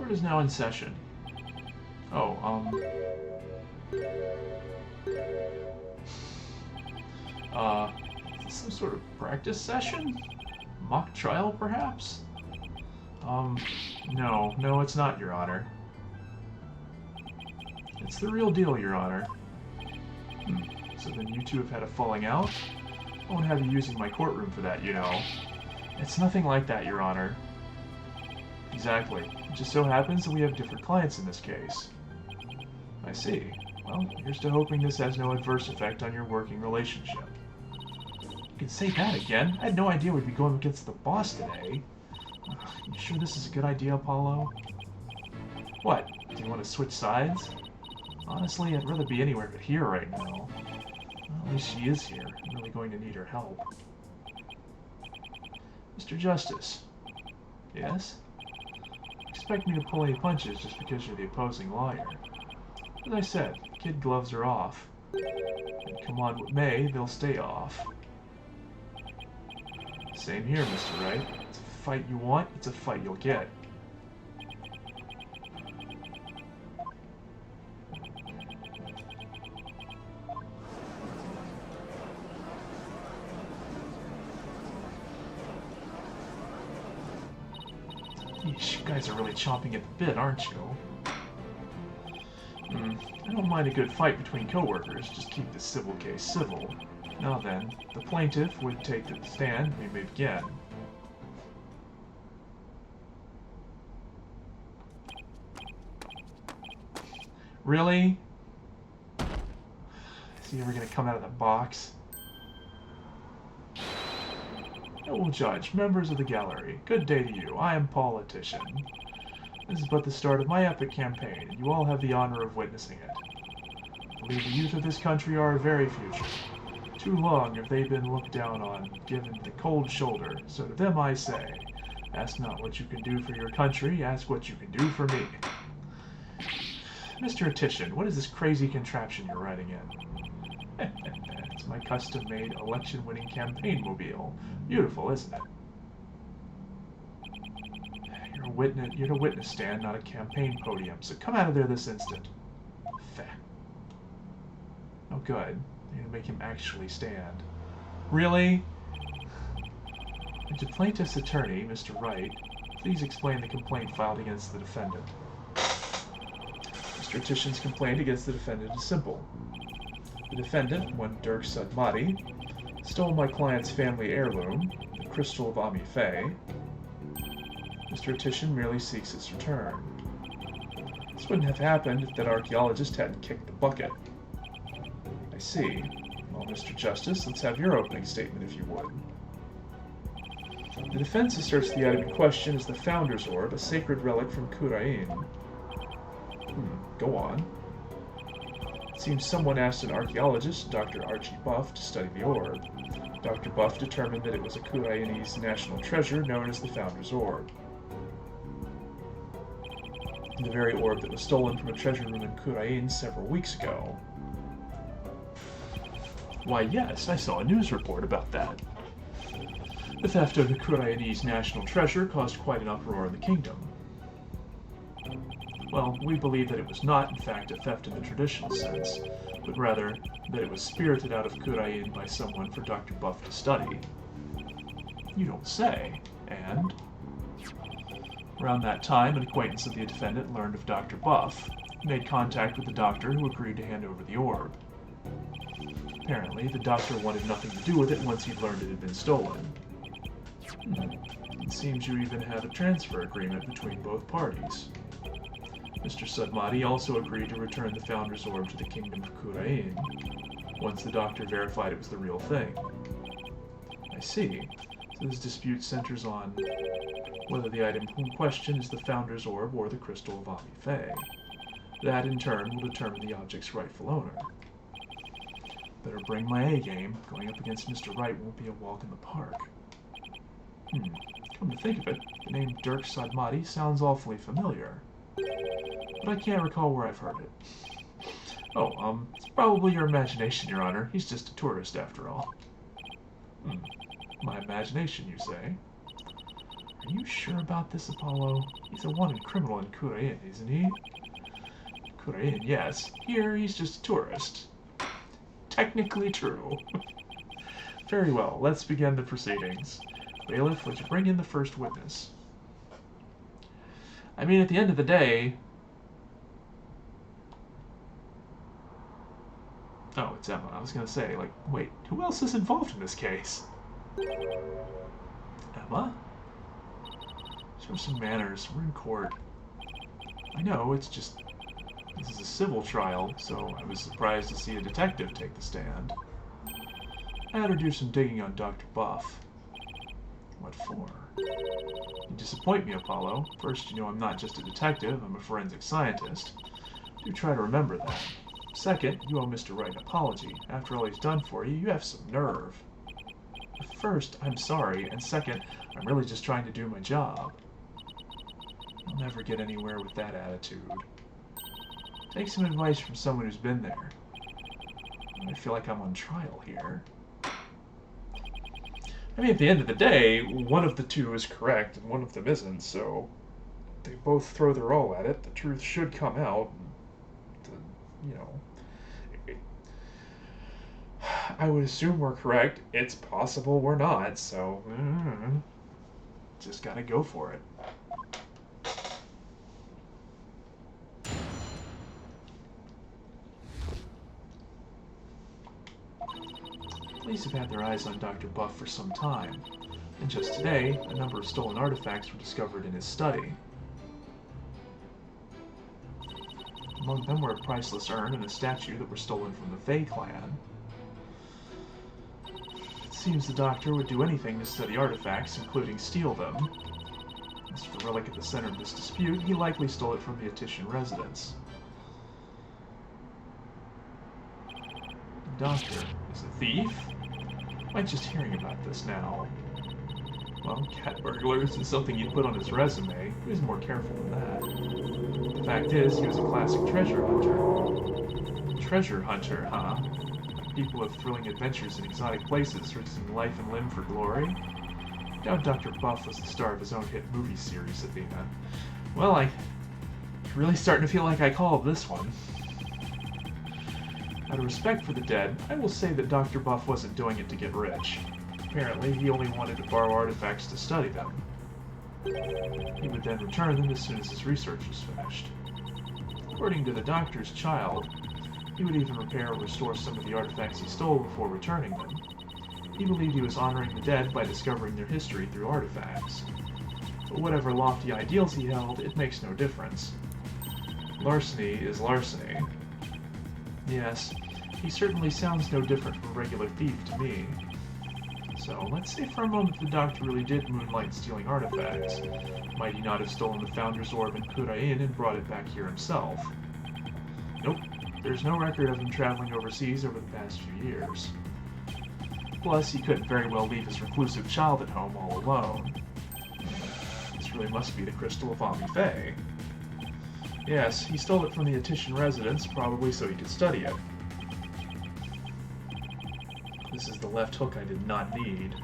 Speaker 1: Court is now in session. Oh, is this some sort of practice session? Mock trial, perhaps? No, it's not, Your Honor. It's the real deal, Your Honor. So then you two have had a falling out? I won't have you using my courtroom for that, you know. It's nothing like that, Your Honor. Exactly. It just so happens that we have different clients in this case. I see. Well, here's to hoping this has no adverse effect on your working relationship. You can say that again? I had no idea we'd be going against the boss today. You sure this is a good idea, Apollo? What? Do you want to switch sides? Honestly, I'd rather be anywhere but here right now. Well, at least she is here. I'm really going to need her help. Mr. Justice. Yes? Expect me to pull any punches just because you're the opposing lawyer. As I said, kid gloves are off. And come on what may, they'll stay off. Same here, Mr. Wright. It's a fight you want, it's a fight you'll get. Yeesh, you guys are really chomping at the bit, aren't you? I don't mind a good fight between co-workers, just keep the civil case civil. Now then, the plaintiff would take the stand, we may begin. Really? Is he ever gonna come out of the box? Noble Judge, members of the gallery, good day to you. I am politician. This is but the start of my epic campaign, and you all have the honor of witnessing it. I believe the youth of this country are our very future. Too long have they been looked down on, given the cold shoulder, so to them I say, ask not what you can do for your country, ask what you can do for me. Mr. Titian, what is this crazy contraption you're riding in? It's my custom-made election-winning campaign mobile. Beautiful, isn't it? You're a witness stand, not a campaign podium, so come out of there this instant. Feh. Oh, good. You're gonna make him actually stand. Really? And to plaintiff's attorney, Mr. Wright, please explain the complaint filed against the defendant. Mr. Titian's complaint against the defendant is simple. The defendant, one Dirk Sudmati, stole my client's family heirloom, the Crystal of Ami Faye. Mr. Titian merely seeks its return. This wouldn't have happened if that archaeologist hadn't kicked the bucket. I see. Well, Mr. Justice, let's have your opening statement if you would. The defense asserts the item in question is the Founder's Orb, a sacred relic from Kurain. Go on. It seems someone asked an archaeologist, Dr. Archie Buff, to study the orb. Dr. Buff determined that it was a Kurainese national treasure known as the Founder's Orb. The very orb that was stolen from a treasure room in Kurain several weeks ago. Why, yes, I saw a news report about that. The theft of the Kurainese national treasure caused quite an uproar in the kingdom. Well, we believe that it was not, in fact, a theft in the traditional sense, but rather that it was spirited out of Kurain by someone for Dr. Buff to study. You don't say. And? Around that time, an acquaintance of the defendant learned of Dr. Buff, made contact with the doctor who agreed to hand over the orb. Apparently, the doctor wanted nothing to do with it once he'd learned it had been stolen. It seems you even have a transfer agreement between both parties. Mr. Sudmati also agreed to return the Founder's Orb to the Kingdom of Kurain, once the doctor verified it was the real thing. I see. So this dispute centers on whether the item in question is the Founder's Orb or the Crystal of Ami Faye. That, in turn, will determine the object's rightful owner. Better bring my A-game. Going up against Mr. Wright won't be a walk in the park. Come to think of it, the name Dirk Sudmati sounds awfully familiar. But I can't recall where I've heard it. Oh, it's probably your imagination, Your Honor. He's just a tourist, after all. My imagination, you say? Are you sure about this, Apollo? He's a wanted criminal in Kurain, isn't he? Kurain, yes. Here, he's just a tourist. Technically true. Very well, let's begin the proceedings. Bailiff, would you bring in the first witness? I mean, at the end of the day... Oh, it's Emma. I was gonna say, like, wait, who else is involved in this case? Emma? Show some manners. We're in court. I know, it's just... This is a civil trial, so I was surprised to see a detective take the stand. I had her do some digging on Dr. Buff. What for? You disappoint me, Apollo. First, you know I'm not just a detective, I'm a forensic scientist. Do try to remember that. Second, you owe Mr. Wright an apology. After all he's done for you, you have some nerve. First, I'm sorry, and second, I'm really just trying to do my job. I'll never get anywhere with that attitude. Take some advice from someone who's been there. I feel like I'm on trial here. I mean, at the end of the day, one of the two is correct and one of them isn't, so they both throw their all at it. The truth should come out. You know, I would assume we're correct. It's possible we're not, so just gotta go for it. Police have had their eyes on Dr. Buff for some time, and just today, a number of stolen artifacts were discovered in his study. Among them were a priceless urn and a statue that were stolen from the Fae clan. It seems the doctor would do anything to study artifacts, including steal them. As for the relic at the center of this dispute, he likely stole it from the Etitian residence. The doctor is a thief? Am I just hearing about this now? Well, cat burglars is something you'd put on his resume. He was more careful than that. The fact is, he was a classic treasure hunter. Treasure hunter, huh? People have thrilling adventures in exotic places, risking life and limb for glory. I doubt Dr. Buff was the star of his own hit movie series, Athena. Well, I'm really starting to feel like I called this one. Out of respect for the dead, I will say that Dr. Buff wasn't doing it to get rich. Apparently, he only wanted to borrow artifacts to study them. He would then return them as soon as his research was finished. According to the doctor's child, he would even repair or restore some of the artifacts he stole before returning them. He believed he was honoring the dead by discovering their history through artifacts. But whatever lofty ideals he held, it makes no difference. Larceny is larceny. Yes, he certainly sounds no different from a regular thief to me. So, let's say for a moment the doctor really did moonlight stealing artifacts. Might he not have stolen the Founder's Orb in Kurain and brought it back here himself? Nope, there's no record of him traveling overseas over the past few years. Plus, he couldn't very well leave his reclusive child at home all alone. This really must be the Crystal of Omni Fae. Yes, he stole it from the Etitian residence, probably so he could study it. This is the left hook I did not need.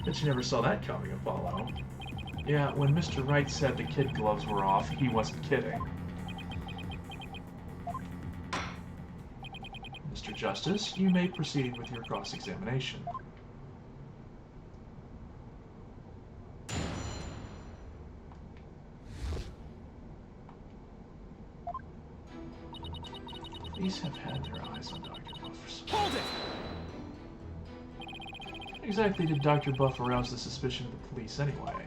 Speaker 1: Bet you never saw that coming, Apollo. Yeah, when Mr. Wright said the kid gloves were off, he wasn't kidding. Mr. Justice, you may proceed with your cross-examination. Police have had their eyes on Dr. Buff for some time. Hold it! Exactly did Dr. Buff arouse the suspicion of the police anyway?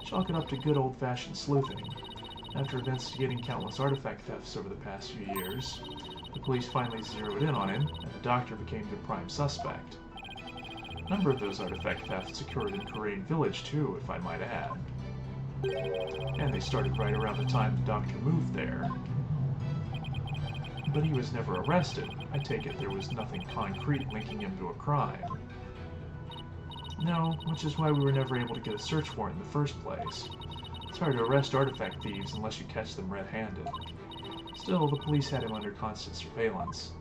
Speaker 1: Chalk it up to good old-fashioned sleuthing. After investigating countless artifact thefts over the past few years, the police finally zeroed in on him, and the doctor became the prime suspect. A number of those artifact thefts occurred in Kurain Village too, if I might add. And they started right around the time the doctor moved there. But he was never arrested. I take it there was nothing concrete linking him to a crime. No, which is why we were never able to get a search warrant in the first place. It's hard to arrest artifact thieves unless you catch them red-handed. Still, the police had him under constant surveillance.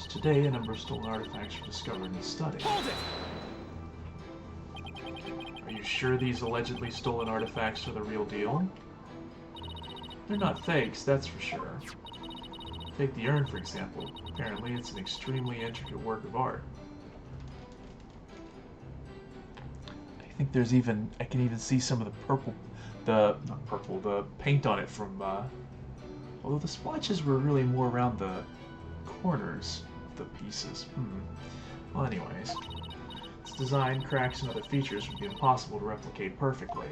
Speaker 1: Just today, a number of stolen artifacts were discovered in the study.
Speaker 3: Hold it!
Speaker 1: Are you sure these allegedly stolen artifacts are the real deal? They're not fakes, that's for sure. Take the urn, for example. Apparently, it's an extremely intricate work of art. I think there's even, I can even see some of the the paint on it from, although the splotches were really more around the corners of the pieces. Well, anyways, its design, cracks, and other features would be impossible to replicate perfectly.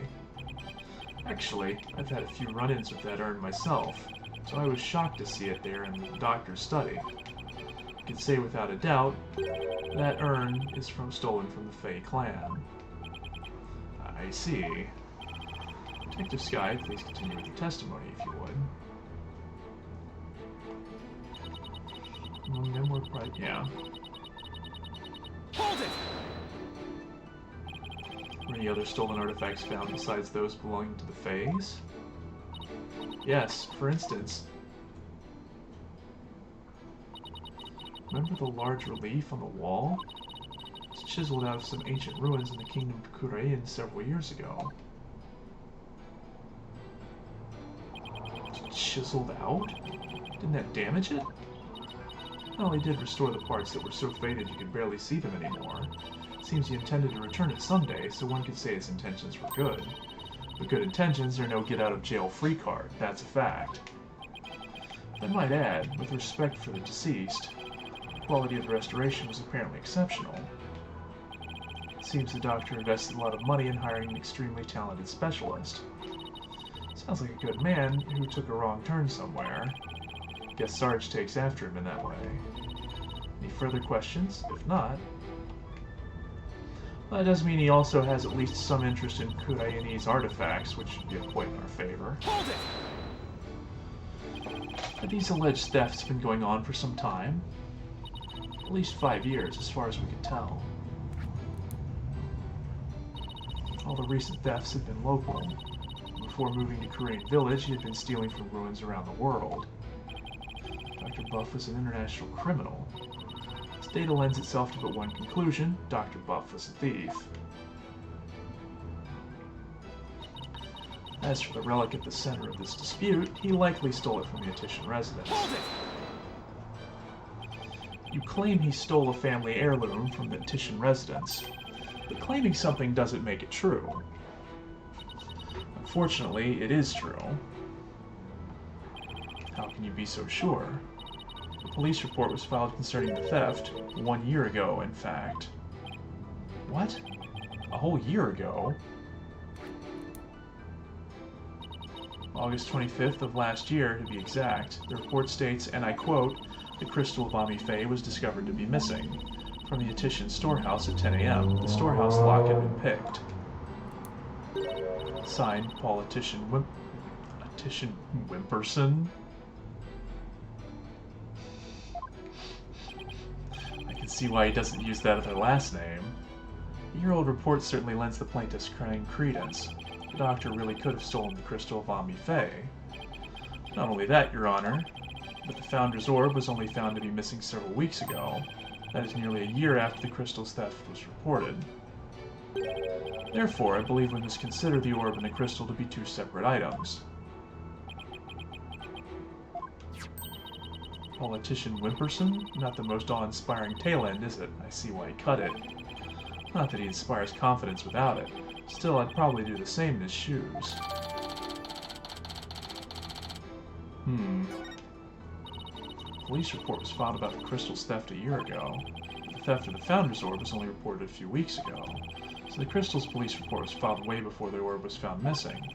Speaker 1: Actually, I've had a few run-ins with that urn myself, so I was shocked to see it there in the doctor's study. I can say without a doubt, that urn is stolen from the Fey clan. I see. Detective Sky, please continue with your testimony, if you would. Among them were probably... yeah.
Speaker 3: Hold it!
Speaker 1: Were any other stolen artifacts found besides those belonging to the Fays? Yes, for instance. Remember the large relief on the wall? It's chiseled out of some ancient ruins in the kingdom of Kurain several years ago. Chiseled out? Didn't that damage it? Well, he did restore the parts that were so faded you could barely see them anymore. Seems he intended to return it someday, so one could say his intentions were good. But good intentions are no get-out-of-jail-free card, that's a fact. I might add, with respect for the deceased, the quality of the restoration was apparently exceptional. It seems the doctor invested a lot of money in hiring an extremely talented specialist. Sounds like a good man who took a wrong turn somewhere. Guess Sarge takes after him in that way. Any further questions? If not... well, that does mean he also has at least some interest in Kuraine's artifacts, which should be a point in our favor.
Speaker 3: Hold it!
Speaker 1: Have these alleged thefts been going on for some time? At least 5 years, as far as we can tell. All the recent thefts have been local. Before moving to Kurain Village, he had been stealing from ruins around the world. Dr. Buff was an international criminal. This data lends itself to but one conclusion: Dr. Buff was a thief. As for the relic at the center of this dispute, he likely stole it from the Attition residence.
Speaker 3: Hold it!
Speaker 1: You claim he stole a family heirloom from the Attition residence, but claiming something doesn't make it true. Unfortunately, it is true. How can you be so sure? The police report was filed concerning the theft 1 year ago, in fact. What? A whole year ago? August 25th of last year, to be exact. The report states, and I quote, "The crystal of Ami-Fae was discovered to be missing. From the Attition storehouse at 10 a.m. The storehouse lock had been picked." Signed, Paul Attition Wimperson. I can see why he doesn't use that other last name. The year-old report certainly lends the plaintiff's crying credence. The doctor really could have stolen the crystal of Ami-Fae. Not only that, Your Honor, but the Founder's Orb was only found to be missing several weeks ago. That is nearly a year after the crystal's theft was reported. Therefore, I believe we must consider the orb and the crystal to be two separate items. Politician Wimperson? Not the most awe-inspiring tail end, is it? I see why he cut it. Not that he inspires confidence without it. Still, I'd probably do the same in his shoes. The police report was filed about the crystal's theft a year ago. The theft of the Founder's Orb was only reported a few weeks ago. So the crystal's police report was filed way before the orb was found missing.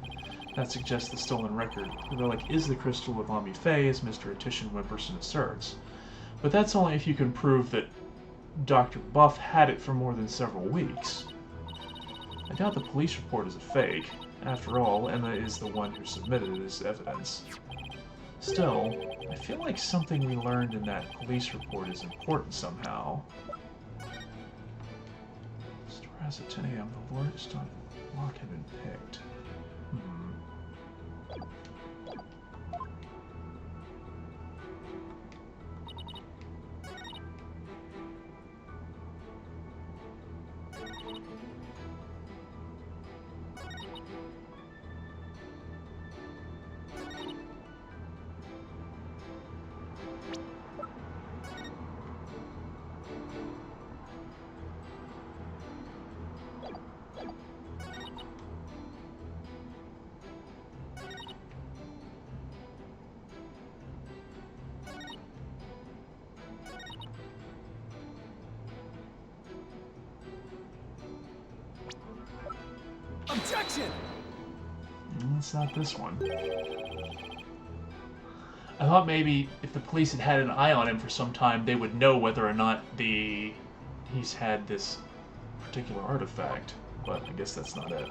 Speaker 1: That suggests the stolen record. The relic is the crystal of Ami-Fae, as Mr. Attition Wimperson asserts. But that's only if you can prove that Dr. Buff had it for more than several weeks. I doubt the police report is a fake. After all, Emma is the one who submitted it as evidence. Still, I feel like something we learned in that police report is important somehow. Storehouse at 10 a.m. The Lord Stone lock had been picked.
Speaker 3: Objection!
Speaker 1: It's not this one. I thought maybe if the police had had an eye on him for some time, they would know whether or not he's had this particular artifact, but I guess that's not it.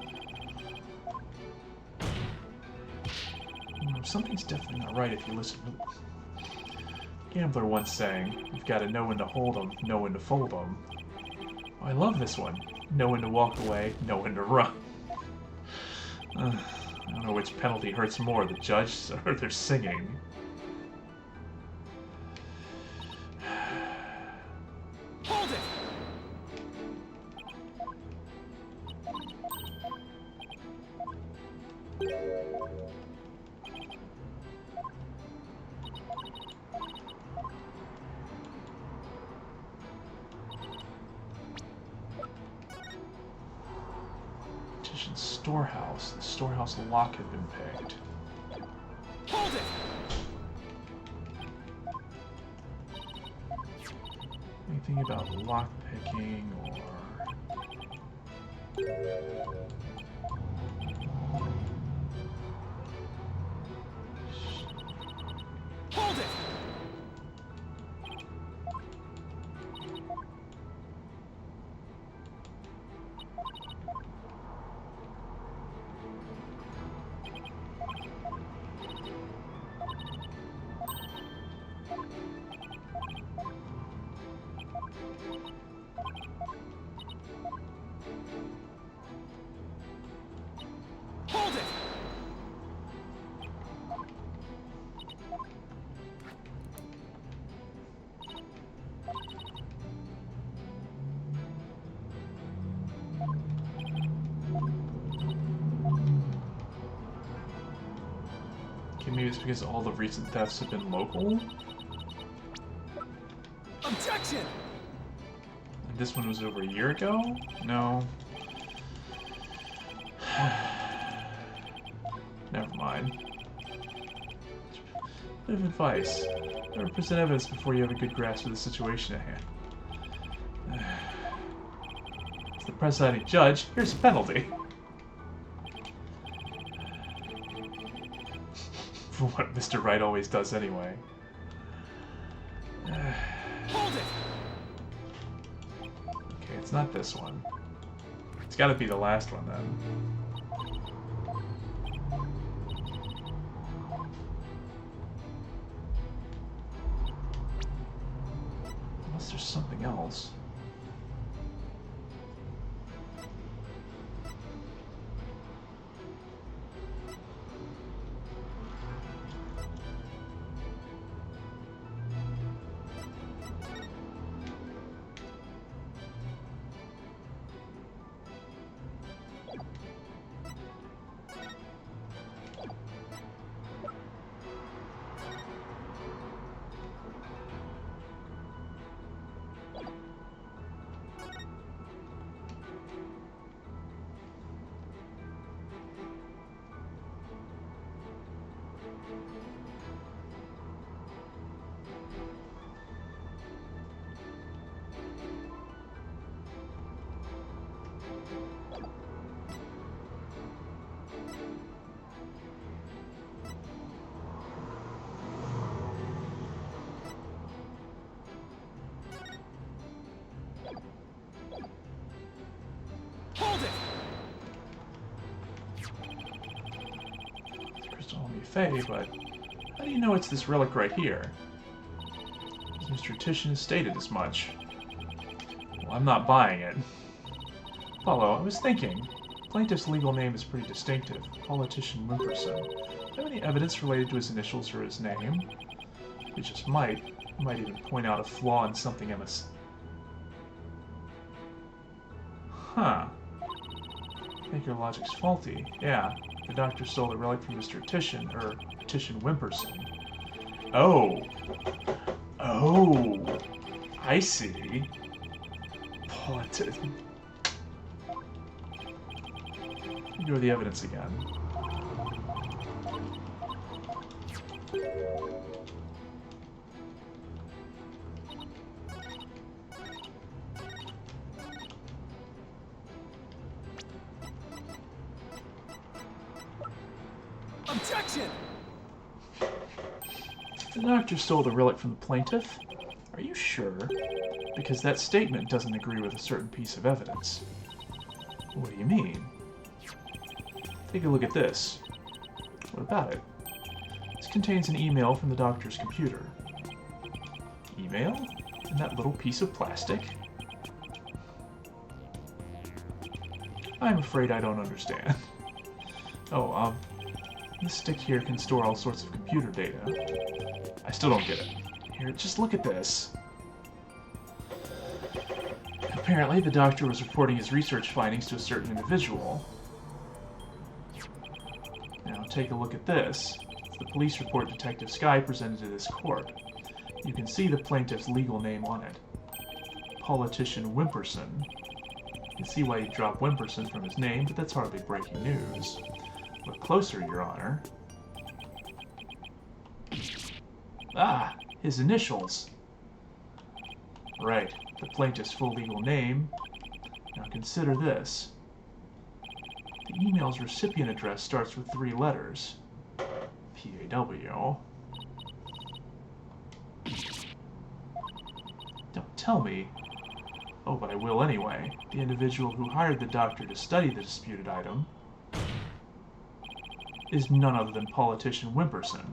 Speaker 1: Something's definitely not right if you listen to Gambler once saying, "You've got to know when to hold 'em, know when to fold 'em." Oh, I love this one. Know when to walk away, know when to run. I don't know which penalty hurts more, the judge or their singing.
Speaker 3: Hold it!
Speaker 1: Petition storehouse. The storehouse lock had been picked.
Speaker 3: Hold it!
Speaker 1: Anything about lock picking or...
Speaker 3: Hold it! Hold it!
Speaker 1: Okay, maybe it's because all the recent thefts have been local?
Speaker 3: Objection!
Speaker 1: And this one was over a year ago? No. Never mind. Bit of advice. Never present evidence before you have a good grasp of the situation at hand. As the presiding judge, here's a penalty. For what Mr. Wright always does anyway.
Speaker 3: Hold it!
Speaker 1: Okay, it's not this one. It's gotta be the last one then. Unless there's something else.
Speaker 3: Hold it!
Speaker 1: It's Crystal Fey, but how do you know it's this relic right here? As Mr. Titian has stated as much. Well, I'm not buying it. Apollo, I was thinking. Plaintiff's legal name is pretty distinctive. Politician Wimperson. Do you have any evidence related to his initials or his name? We just might. Might even point out a flaw in something Huh. I think your logic's faulty. Yeah, the doctor stole the relic from Mr. Titian, or Titian Wimperson. Oh. Oh. I see. Go to the evidence again.
Speaker 3: Objection!
Speaker 1: The doctor stole the relic from the plaintiff? Are you sure? Because that statement doesn't agree with a certain piece of evidence. What do you mean? Take a look at this. What about it? This contains an email from the doctor's computer. Email? And that little piece of plastic? I'm afraid I don't understand. Oh, this stick here can store all sorts of computer data. I still don't get it. Here, just look at this. Apparently, the doctor was reporting his research findings to a certain individual. Now, take a look at this. It's the police report Detective Sky presented to this court. You can see the plaintiff's legal name on it. Politician Wimperson. You can see why he dropped Wimperson from his name, but that's hardly breaking news. Look closer, Your Honor. Ah, his initials. Right, the plaintiff's full legal name. Now consider this. The email's recipient address starts with 3 letters. PAW. Don't tell me. Oh, but I will anyway. The individual who hired the doctor to study the disputed item is none other than Politician Wimperson.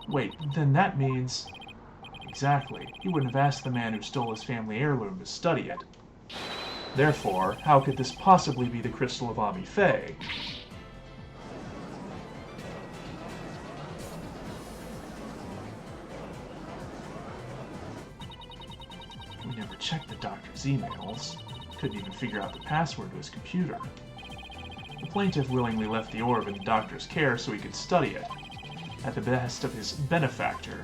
Speaker 1: Wait, then that means... Exactly. He wouldn't have asked the man who stole his family heirloom to study it. Therefore, how could this possibly be the crystal of Ami Faye? We never checked the doctor's emails. Couldn't even figure out the password to his computer. The plaintiff willingly left the orb in the doctor's care so he could study it, at the behest of his benefactor.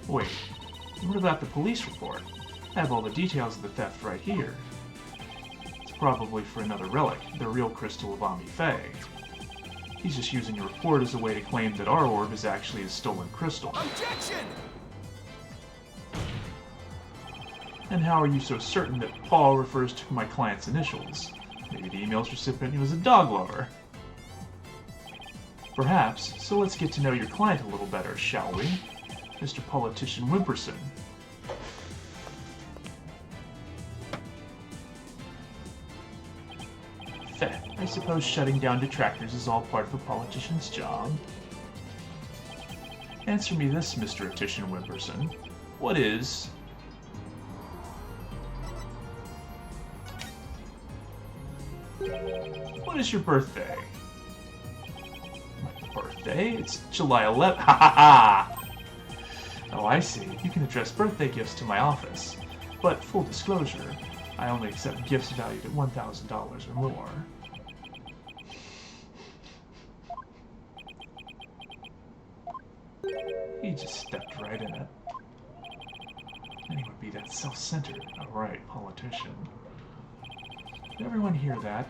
Speaker 1: Wait, what about the police report? I have all the details of the theft right here. It's probably for another relic, the real crystal of Ami Faye. He's just using the report as a way to claim that our orb is actually a stolen crystal.
Speaker 3: Objection!
Speaker 1: And how are you so certain that Paul refers to my client's initials? Maybe the email's recipient was a dog lover. Perhaps, so let's get to know your client a little better, shall we? Mr. Politician Wimperson. Feh, I suppose shutting down detractors is all part of a politician's job. Answer me this, Mr. Titian Wimperson. What is... What is your birthday? My birthday? It's July 11th. Ha ha ha! Oh, I see. You can address birthday gifts to my office. But, full disclosure, I only accept gifts valued at $1,000 or more. He just stepped right in it. And he would be that self-centered, alright, politician. Did everyone hear that?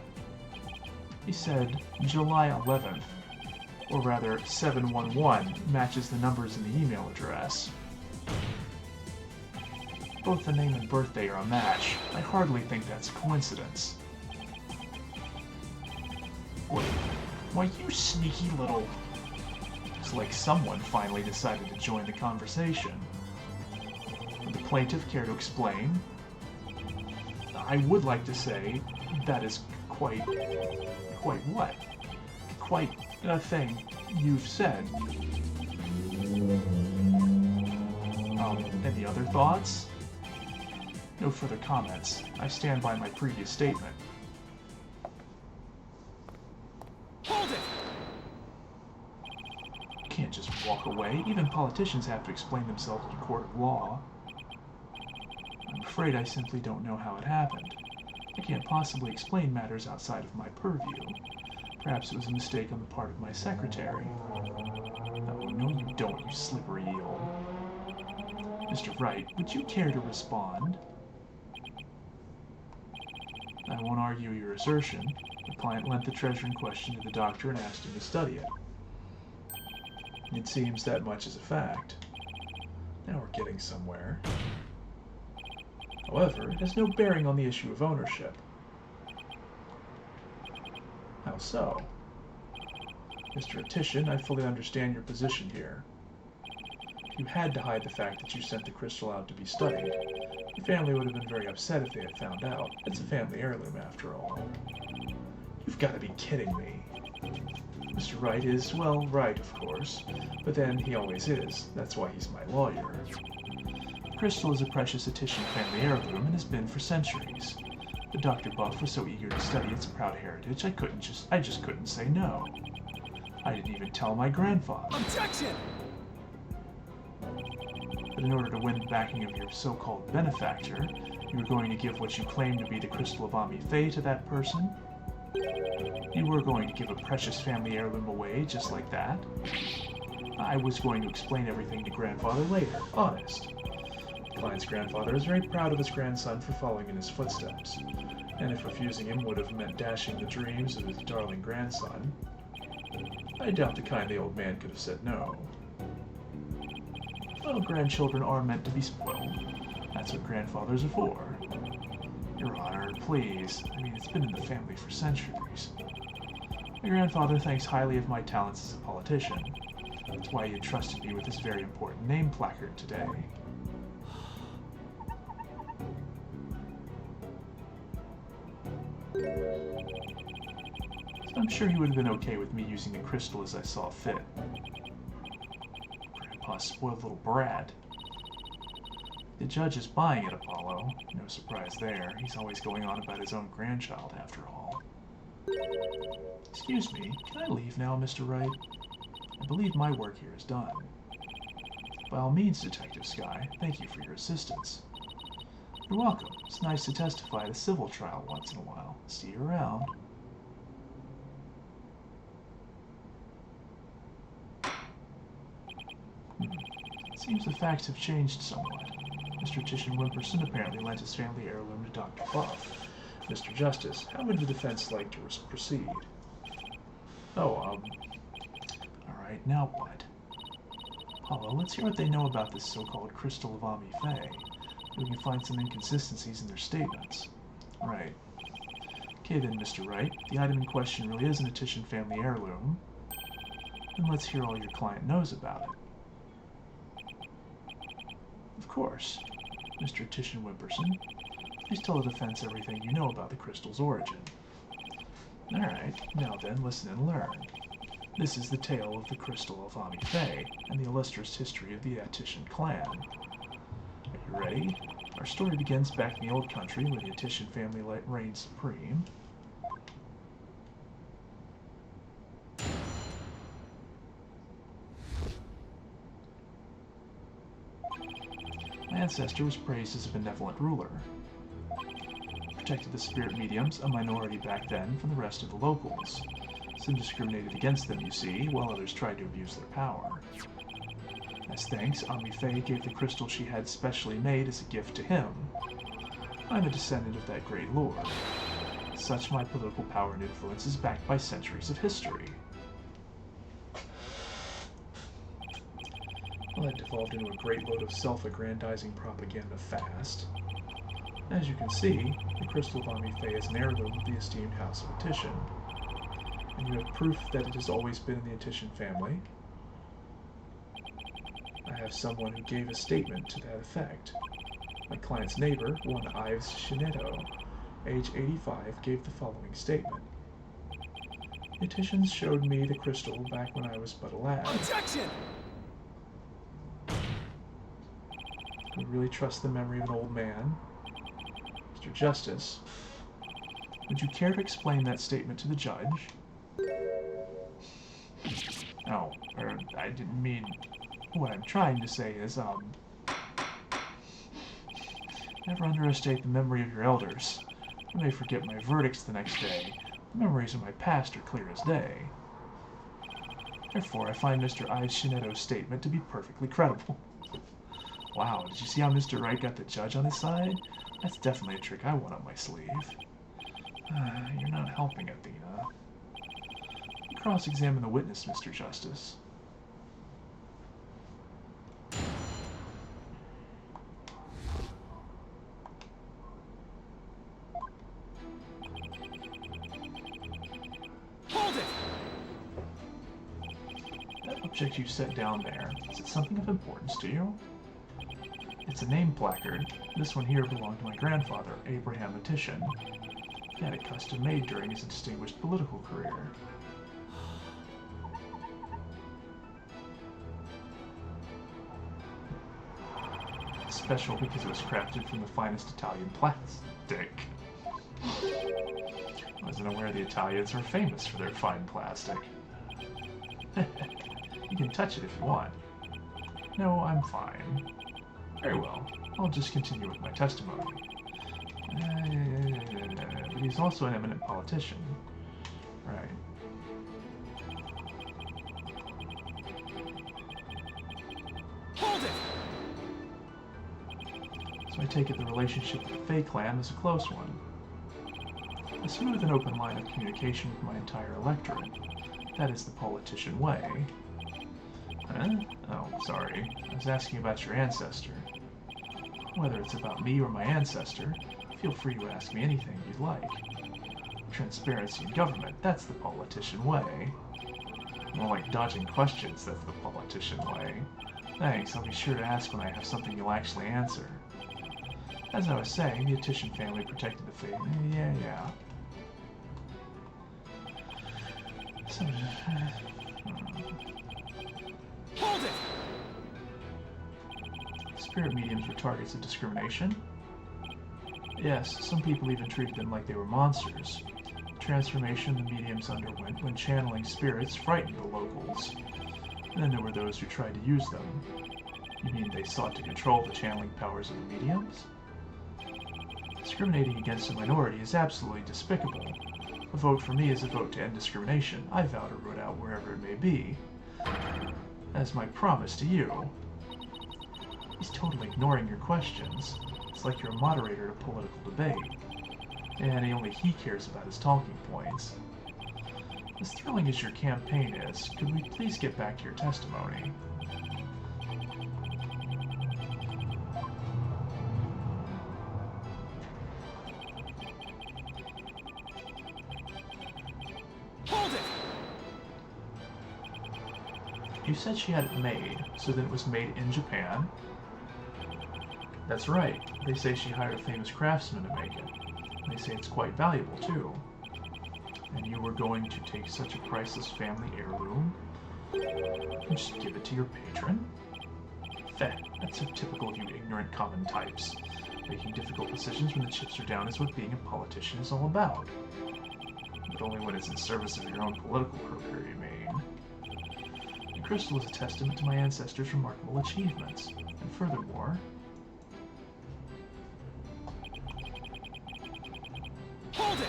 Speaker 1: He said July 11th, or rather 711 matches the numbers in the email address. Both the name and birthday are a match. I hardly think that's a coincidence. Wait, why you sneaky little... It's like someone finally decided to join the conversation. Would the plaintiff care to explain? I would like to say that is quite what? Quite a thing you've said. Any other thoughts? No further comments. I stand by my previous statement.
Speaker 3: Hold it!
Speaker 1: You can't just walk away. Even politicians have to explain themselves in a court of law. I'm afraid I simply don't know how it happened. I can't possibly explain matters outside of my purview. Perhaps it was a mistake on the part of my secretary. Oh, no you don't, you slippery eel. Mr. Wright, would you care to respond? I won't argue your assertion. The client lent the treasure in question to the doctor and asked him to study it. It seems that much is a fact. Now we're getting somewhere. However, it has no bearing on the issue of ownership. How so? Mr. Titian, I fully understand your position here. You had to hide the fact that you sent the crystal out to be studied. The family would have been very upset if they had found out. It's a family heirloom, after all. You've got to be kidding me. Mr. Wright is, well, right, of course. But then he always is. That's why he's my lawyer. The crystal is a precious Titian family heirloom and has been for centuries. But Dr. Buff was so eager to study its proud heritage, I just couldn't say no. I didn't even tell my grandfather.
Speaker 3: Objection!
Speaker 1: But in order to win the backing of your so-called benefactor, you were going to give what you claim to be the crystal of Ami Faye to that person? You were going to give a precious family heirloom away just like that? I was going to explain everything to grandfather later, honest. The client's grandfather is very proud of his grandson for following in his footsteps, and if refusing him would have meant dashing the dreams of his darling grandson, I doubt the kindly old man could have said no. Well, grandchildren are meant to be spoiled. That's what grandfathers are for. Your Honor, please. I mean, it's been in the family for centuries. My grandfather thinks highly of my talents as a politician. That's why he entrusted me with this very important name placard today. So I'm sure he would have been okay with me using the crystal as I saw fit. Grandpa's spoiled little brat. The judge is buying it, Apollo. No surprise there. He's always going on about his own grandchild, after all. Excuse me, can I leave now, Mr. Wright? I believe my work here is done. By all means, Detective Skye, thank you for your assistance. You're welcome. It's nice to testify at a civil trial once in a while. See you around. Seems the facts have changed somewhat. Mr. Titian Wimperson apparently lent his family heirloom to Dr. Buff. Mr. Justice, how would the defense like to proceed? Oh, alright, now what? Apollo, let's hear what they know about this so-called crystal of Ami Faye. We can find some inconsistencies in their statements. Right. Okay then, Mr. Wright, the item in question really isn't a Titian family heirloom. Then let's hear all your client knows about it. Of course. Mr. Titian Wimperson, please tell the defense everything you know about the crystal's origin. Alright, now then, listen and learn. This is the tale of the crystal of Ami Faye and the illustrious history of the Titian clan. Are you ready? Our story begins back in the old country where the Titian family reigned supreme. My ancestor was praised as a benevolent ruler. Protected the spirit mediums, a minority back then, from the rest of the locals. Some discriminated against them, you see, while others tried to abuse their power. As thanks, Ami Faye gave the crystal she had specially made as a gift to him. I'm a descendant of that great lord. Such my political power and influence is backed by centuries of history. Well, that devolved into a great load of self-aggrandizing propaganda fast. As you can see, the crystal of Ami Faye is an heirloom of the esteemed House of Titian. And you have proof that it has always been in the Titian family. I have someone who gave a statement to that effect. My client's neighbor, one Ives Shinedo, age 85, gave the following statement. The Titians showed me the crystal back when I was but a lad.
Speaker 3: Objection!
Speaker 1: Do we really trust the memory of an old man? Mr. Justice, would you care to explain that statement to the judge? Oh, I didn't mean... What I'm trying to say is, never underestimate the memory of your elders. I may forget my verdicts the next day. The memories of my past are clear as day. Therefore, I find Mr. Ives Shineto's statement to be perfectly credible. Wow, did you see how Mr. Wright got the judge on his side? That's definitely a trick I want up my sleeve. You're not helping, Athena. Cross-examine the witness, Mr. Justice.
Speaker 3: Hold it!
Speaker 1: That object you set down there, is it something of importance to you? It's a name placard. This one here belonged to my grandfather, Abraham Matishan. He had it custom made during his distinguished political career. It's special because it was crafted from the finest Italian plastic. I wasn't aware the Italians are famous for their fine plastic. You can touch it if you want. No, I'm fine. Very well. I'll just continue with my testimony. But he's also an eminent politician. Right.
Speaker 3: Hold it!
Speaker 1: So I take it the relationship with the Fae clan is a close one. A smooth and open line of communication with my entire electorate. That is the politician way. Huh? Oh, sorry. I was asking about your ancestor. Whether it's about me or my ancestor, feel free to ask me anything you'd like. Transparency in government, that's the politician way. More like dodging questions, that's the politician way. Thanks, I'll be sure to ask when I have something you'll actually answer. As I was saying, the Atishan family protected the Fae. Yeah. So,
Speaker 3: Hold it!
Speaker 1: spirit mediums were targets of discrimination? Yes, some people even treated them like they were monsters. The transformation the mediums underwent when channeling spirits frightened the locals. And then there were those who tried to use them. You mean they sought to control the channeling powers of the mediums? Discriminating against a minority is absolutely despicable. A vote for me is a vote to end discrimination. I vow to root out wherever it may be. As my promise to you. He's totally ignoring your questions. It's like you're a moderator at a political debate. And only he cares about his talking points. As thrilling as your campaign is, could we please get back to your testimony?
Speaker 3: Hold it!
Speaker 1: You said she had it made, so then it was made in Japan? That's right. They say she hired a famous craftsman to make it. They say it's quite valuable, too. And you were going to take such a priceless family heirloom and just give it to your patron? Feh, that's so typical of you ignorant common types. Making difficult decisions when the chips are down is what being a politician is all about. But only when it's in service of your own political career, you mean. The crystal is a testament to my ancestors' remarkable achievements. And furthermore...
Speaker 3: Hold it!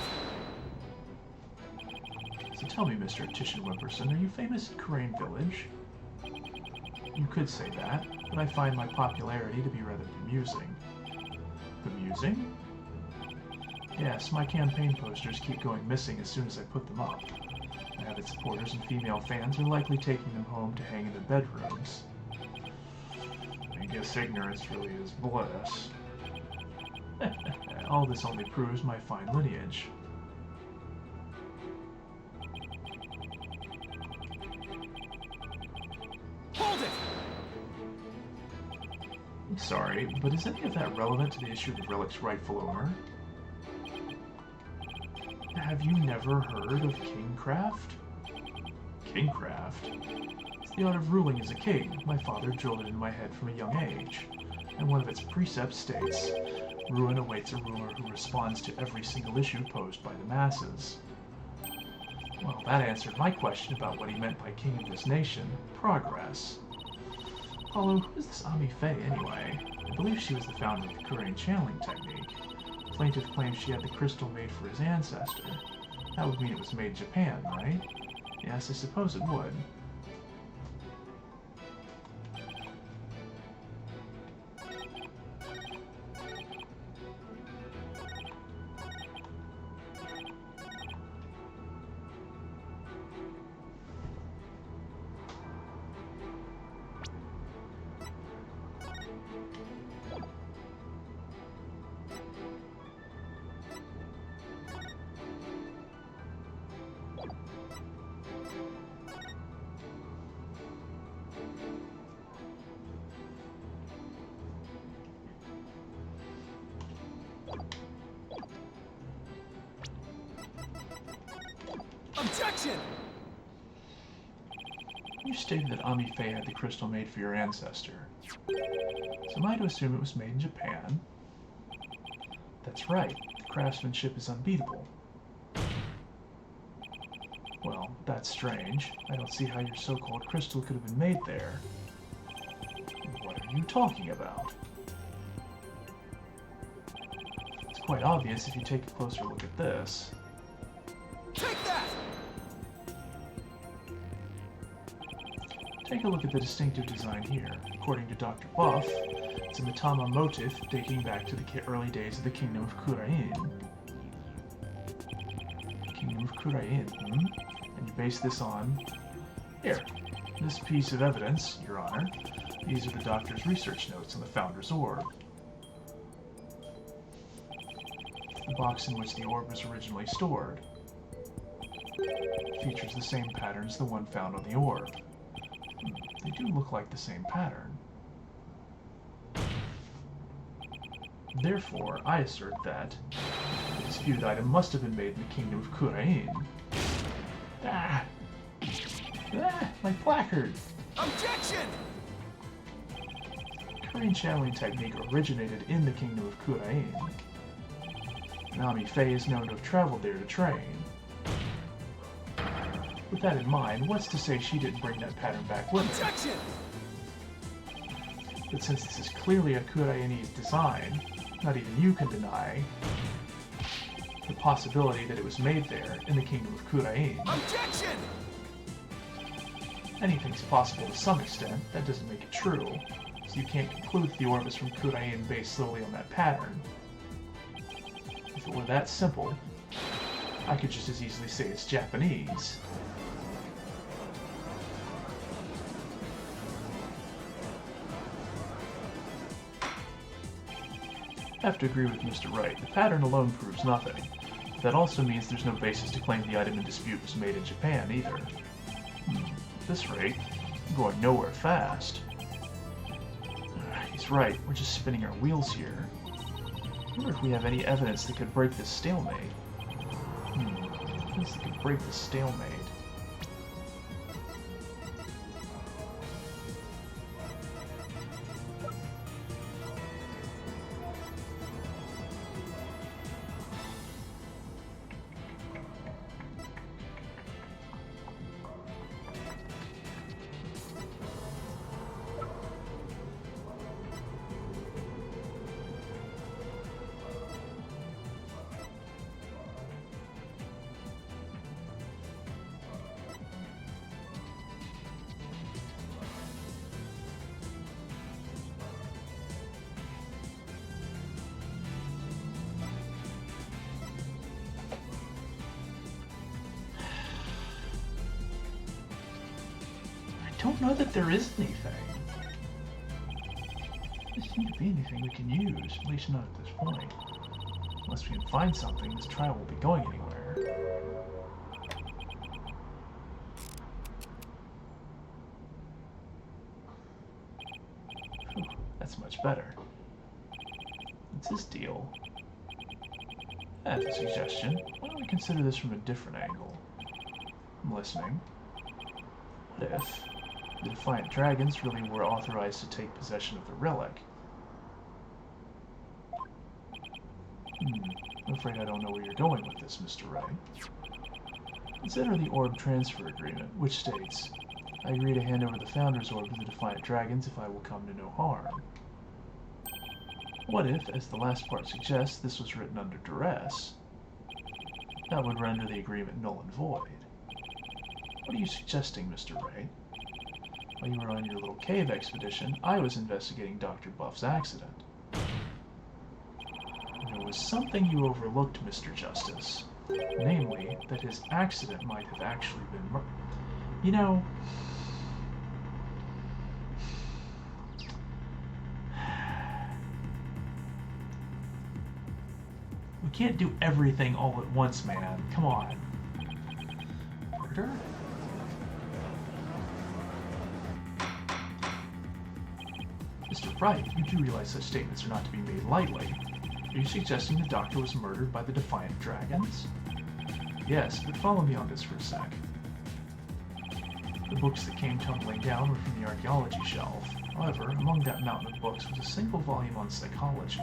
Speaker 1: So tell me, Mr. Atishan Wimperson, are you famous in Kurain Village? You could say that, but I find my popularity to be rather bemusing. Bemusing? Yes, my campaign posters keep going missing as soon as I put them up. Avid supporters and female fans are likely taking them home to hang in their bedrooms. I guess ignorance really is bliss. All this only proves my fine lineage.
Speaker 3: Hold it!
Speaker 1: I'm sorry, but is any of that relevant to the issue of the relic's rightful owner? Have you never heard of Kingcraft? Kingcraft? It's the art of ruling as a king. My father drilled it in my head from a young age. And one of its precepts states, ruin awaits a ruler who responds to every single issue posed by the masses. Well, that answered my question about what he meant by king of this nation, progress. Although, who is this Ami Faye anyway? I believe she was the founder of the Kurain channeling technique. plaintiff claims she had the crystal made for his ancestor. That would mean it was made in Japan, right? Yes, I suppose it would.
Speaker 3: Objection!
Speaker 1: You stated that Ami Fei had the crystal made for your ancestor. So am I to assume it was made in Japan? That's right. The craftsmanship is unbeatable. Well, that's strange. I don't see how your so-called crystal could have been made there. What are you talking about? It's quite obvious if you take a closer look at this.
Speaker 3: Take that!
Speaker 1: Take a look at the distinctive design here. According to Dr. Buff, it's a Mitama motif dating back to the early days of the Kingdom of Kurain. Kingdom of Kurain, And you base this on... Here, this piece of evidence, Your Honor. These are the doctor's research notes on the Founder's Orb. The box in which the orb was originally stored features the same pattern as the one found on the orb. They do look like the same pattern. Therefore, I assert that the disputed item must have been made in the Kingdom of Kurain. Ah! Ah! My placard!
Speaker 3: Objection!
Speaker 1: Korean channeling technique originated in the Kingdom of Kurain. Ami Fei is known to have traveled there to train. With that in mind, what's to say she didn't bring that pattern back with her?
Speaker 3: Objection!
Speaker 1: But since this is clearly a Kurainese design, not even you can deny the possibility that it was made there in the Kingdom of Kurain.
Speaker 3: Objection!
Speaker 1: Anything's possible to some extent, that doesn't make it true, so you can't conclude that the orb is from Kurain based solely on that pattern. If it were that simple, I could just as easily say it's Japanese. I have to agree with Mr. Wright. The pattern alone proves nothing. But that also means there's no basis to claim the item in dispute was made in Japan, either. At this rate, I'm going nowhere fast. He's right, we're just spinning our wheels here. I wonder if we have any evidence that could break this stalemate. Evidence that could break this stalemate. I don't know that there is anything. There doesn't seem to be anything we can use, at least not at this point. Unless we can find something, this trial won't be going anywhere. Whew, that's much better. What's this deal? I have a suggestion. Why don't we consider this from a different angle? I'm listening. What if the Defiant Dragons really were authorized to take possession of the relic? I'm afraid I don't know where you're going with this, Mr. Wright. Consider the Orb Transfer Agreement, which states, I agree to hand over the Founder's Orb to the Defiant Dragons if I will come to no harm. What if, as the last part suggests, this was written under duress? That would render the agreement null and void. What are you suggesting, Mr. Wright? While you were on your little cave expedition, I was investigating Dr. Buff's accident. There was something you overlooked, Mr. Justice. Namely, that his accident might have actually been You know... We can't do everything all at once, man. Come on. Murder? Mr. Wright, you do realize such statements are not to be made lightly. Are you suggesting the Doctor was murdered by the Defiant Dragons? Yes, but follow me on this for a sec. The books that came tumbling down were from the archaeology shelf. However, among that mountain of books was a single volume on psychology.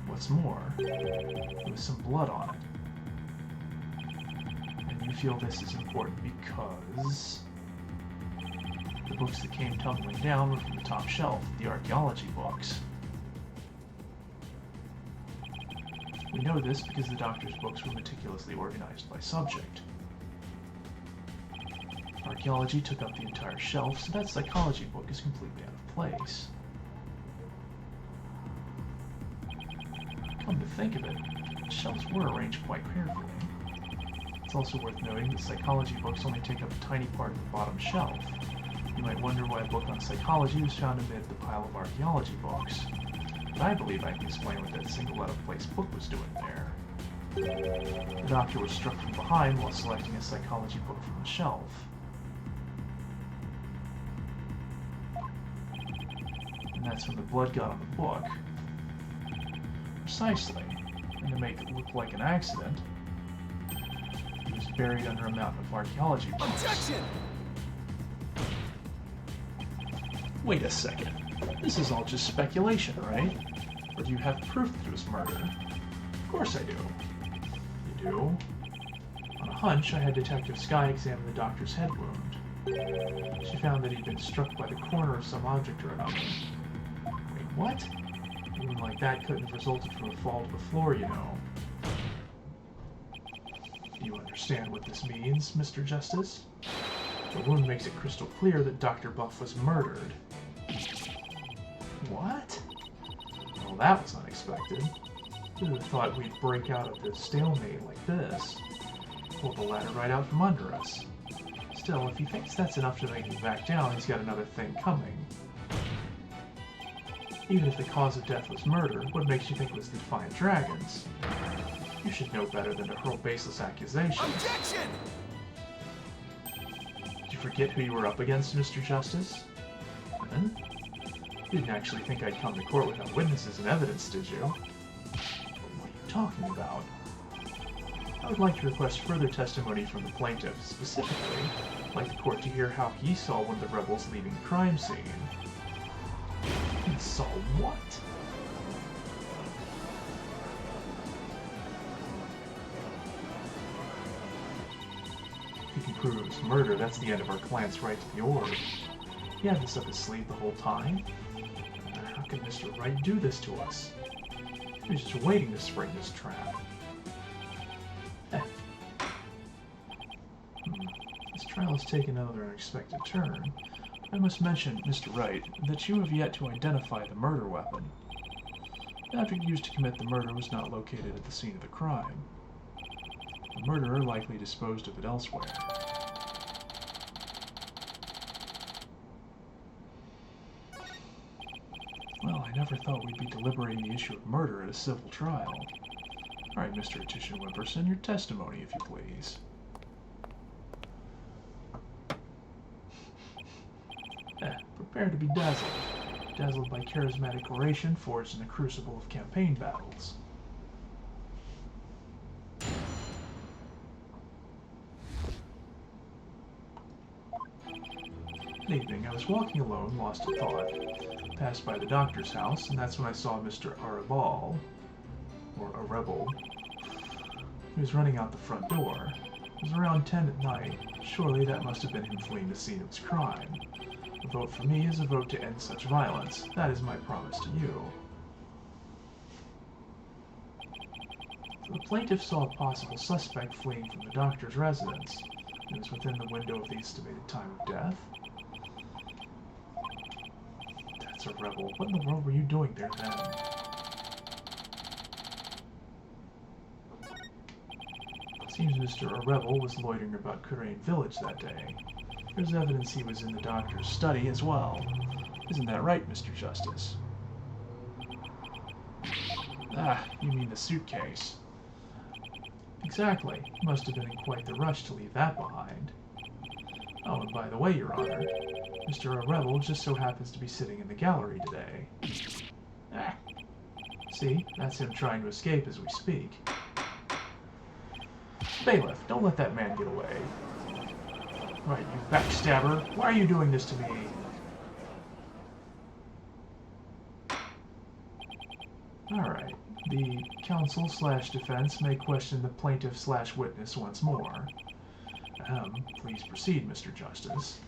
Speaker 1: What's more, there was some blood on it. And you feel this is important because... the books that came tumbling down were from the top shelf, the archaeology books. We know this because the Doctor's books were meticulously organized by subject. Archaeology took up the entire shelf, so that psychology book is completely out of place. Come to think of it, the shelves were arranged quite carefully. It's also worth noting that psychology books only take up a tiny part of the bottom shelf. You might wonder why a book on psychology was found amid the pile of archaeology books. But I believe I can explain what that single out-of-place book was doing there. The Doctor was struck from behind while selecting a psychology book from the shelf. And that's when the blood got on the book. Precisely. And to make it look like an accident, he was buried under a mountain of archaeology books.
Speaker 3: Objection!
Speaker 1: Wait a second. This is all just speculation, right? Or do you have proof that it was murder? Of course I do. You do? On a hunch, I had Detective Skye examine the Doctor's head wound. She found that he'd been struck by the corner of some object or another. Wait, what? A wound like that couldn't have resulted from a fall to the floor, you know. Do you understand what this means, Mr. Justice? The wound makes it crystal clear that Dr. Buff was murdered. What? Well, that was unexpected. Who would have thought we'd break out of this stalemate like this? Pull the ladder right out from under us. Still, if he thinks that's enough to make me back down, he's got another thing coming. Even if the cause of death was murder, what makes you think it was the Defiant Dragons? You should know better than to hurl baseless accusations.
Speaker 3: Objection!
Speaker 1: Did you forget who you were up against, Mr. Justice? Hmm? You didn't actually think I'd come to court without witnesses and evidence, did you? What are you talking about? I would like to request further testimony from the plaintiff. Specifically, I'd like the court to hear how he saw one of the rebels leaving the crime scene. He saw what? If you can prove it was murder, that's the end of our client's right to the orb. He had this up his sleeve the whole time. How could Mr. Wright do this to us? He was just waiting to spring this trap. This trial has taken another unexpected turn. I must mention, Mr. Wright, that you have yet to identify the murder weapon. The object used to commit the murder was not located at the scene of the crime. The murderer likely disposed of it elsewhere. Well, I never thought we'd be deliberating the issue of murder at a civil trial. All right, Mr. Titian Wimperson, your testimony, if you please. Prepare to be dazzled. Dazzled by charismatic oration forged in the crucible of campaign battles. One evening, I was walking alone, lost in thought. Passed by the Doctor's house, and that's when I saw Mr. Arabal, or Arebel. He was running out the front door. It was around 10 at night. Surely that must have been him fleeing the scene of his crime. A vote for me is a vote to end such violence. That is my promise to you. The plaintiff saw a possible suspect fleeing from the doctor's residence. It was within the window of the estimated time of death. That's a rebel. What in the world were you doing there then? It seems Mr. Rebel was loitering about Kurain Village that day. There's evidence he was in the doctor's study as well. Isn't that right, Mr. Justice? Ah, you mean the suitcase. Exactly. He must have been in quite the rush to leave that behind. Oh, and by the way, Your Honor, Mr. Rebel just so happens to be sitting in the gallery today. Ah. See, that's him trying to escape as we speak. Bailiff, don't let that man get away. Right, you backstabber. Why are you doing this to me? Alright. The counsel/defense may question the plaintiff/witness once more. Please proceed, Mr. Justice.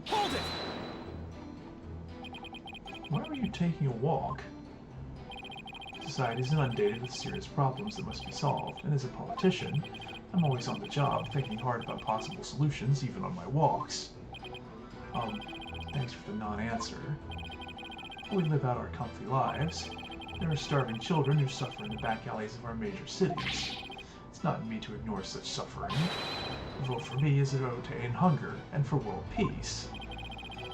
Speaker 3: Hold it!
Speaker 1: Why were you taking a walk? Society is inundated with serious problems that must be solved, and as a politician, I'm always on the job, thinking hard about possible solutions, even on my walks. Thanks for the non-answer. We live out our comfy lives. There are starving children who suffer in the back alleys of our major cities. It's not in me to ignore such suffering. A vote for me is a vote to end hunger, and for world peace.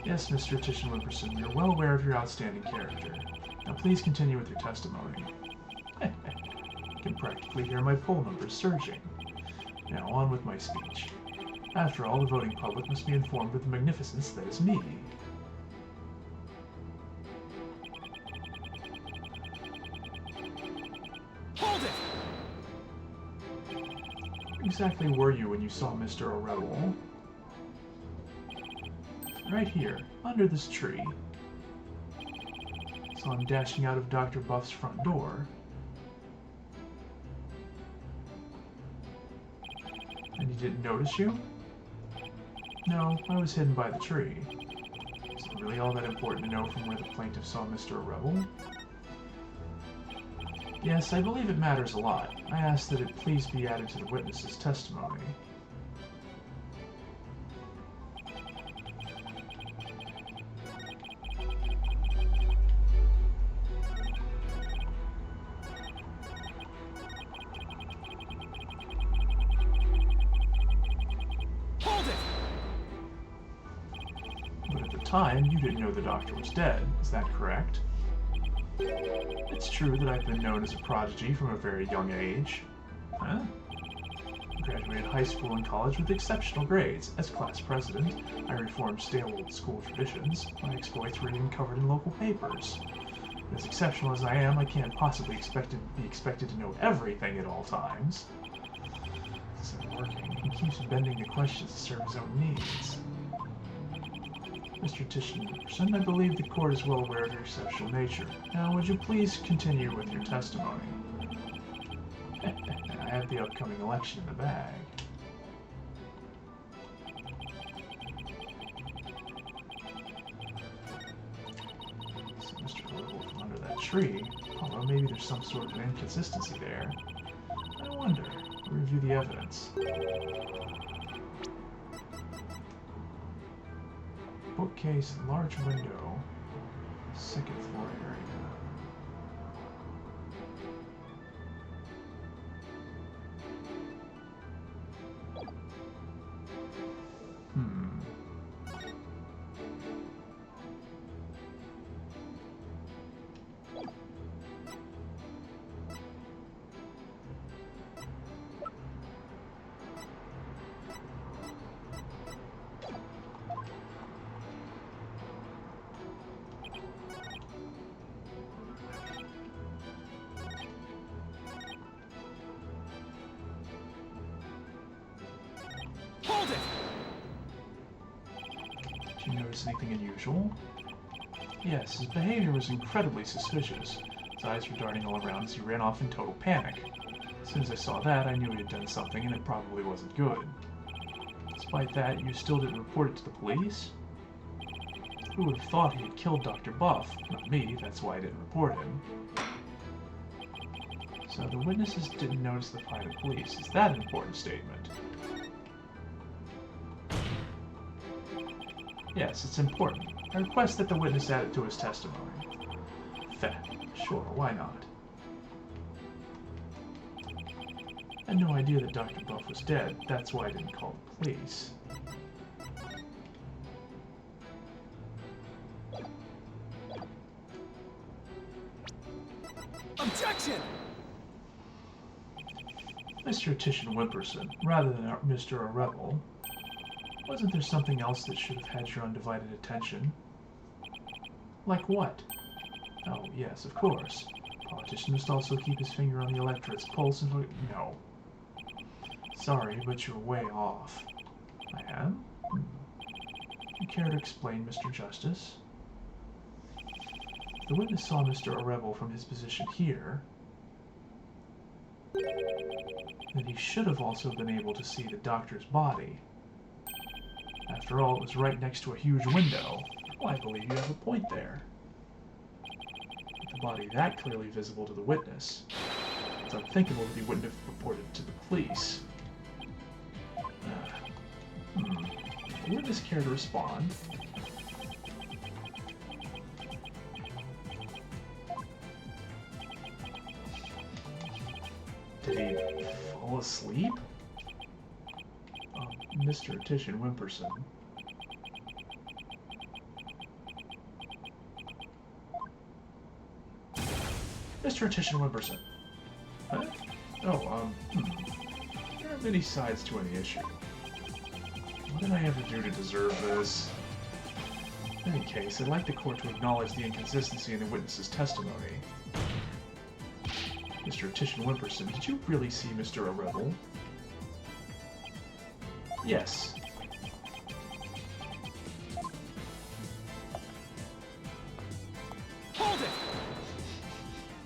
Speaker 1: Yes, Mr. Titian Wimperson, we are well aware of your outstanding character. Now please continue with your testimony. I can practically hear my poll numbers surging. Now on with my speech. After all, the voting public must be informed of the magnificence that is me.
Speaker 3: Hold it!
Speaker 1: Where exactly were you when you saw Mr. O'Rebel? Right here, under this tree. Saw him dashing out of Dr. Buff's front door. And he didn't notice you? No, I was hidden by the tree. Is it really all that important to know from where the plaintiff saw Mr. Rebel? Yes, I believe it matters a lot. I ask that it please be added to the witness's testimony. Time, you didn't know the doctor was dead. Is that correct? It's true that I've been known as a prodigy from a very young age. Huh? I graduated high school and college with exceptional grades. As class president, I reformed stale old school traditions. My exploits were even covered in local papers. As exceptional as I am, I can't possibly be expected to know everything at all times. This isn't working. He keeps bending the questions to serve his own needs. Mr. Titian Wimperson, I believe the court is well aware of your exceptional nature. Now, would you please continue with your testimony? I have the upcoming election in the bag. So Mr. Rebel from under that tree. Although maybe there's some sort of inconsistency there. I wonder. Review the evidence. Bookcase, large window, second floor area.
Speaker 3: Hold it!
Speaker 1: Did you notice anything unusual? Yes, his behavior was incredibly suspicious. His eyes were darting all around as he ran off in total panic. As soon as I saw that, I knew he had done something and it probably wasn't good. Despite that, you still didn't report it to the police? Who would have thought he had killed Dr. Buff? Not me, that's why I didn't report him. So the witnesses didn't notice the fight of police. Is that an important statement? Yes, it's important. I request that the witness add it to his testimony. Feh, sure, why not? I had no idea that Dr. Buff was dead. That's why I didn't call the police.
Speaker 3: Objection!
Speaker 1: Mr. Titian Wimperson, rather than Mr. Rebel, wasn't there something else that should have had your undivided attention? Like what? Oh, yes, of course. A politician must also keep his finger on the electorate's pulse and look... No. Sorry, but you're way off. I am? You care to explain, Mr. Justice? The witness saw Mr. Rebel from his position here. Then he should have also been able to see the doctor's body. After all, it was right next to a huge window. Well, I believe you have a point there. With the body that clearly visible to the witness, it's unthinkable that he wouldn't have reported it to the police. The witness care to respond? Did he fall asleep? Mr. Titian Wimperson. Mr. Titian Wimperson. Huh? Oh, There are many sides to any issue. What did I ever do to deserve this? In any case, I'd like the court to acknowledge the inconsistency in the witness's testimony. Mr. Titian Wimperson, did you really see Mr. Rebel? Yes.
Speaker 3: Hold it!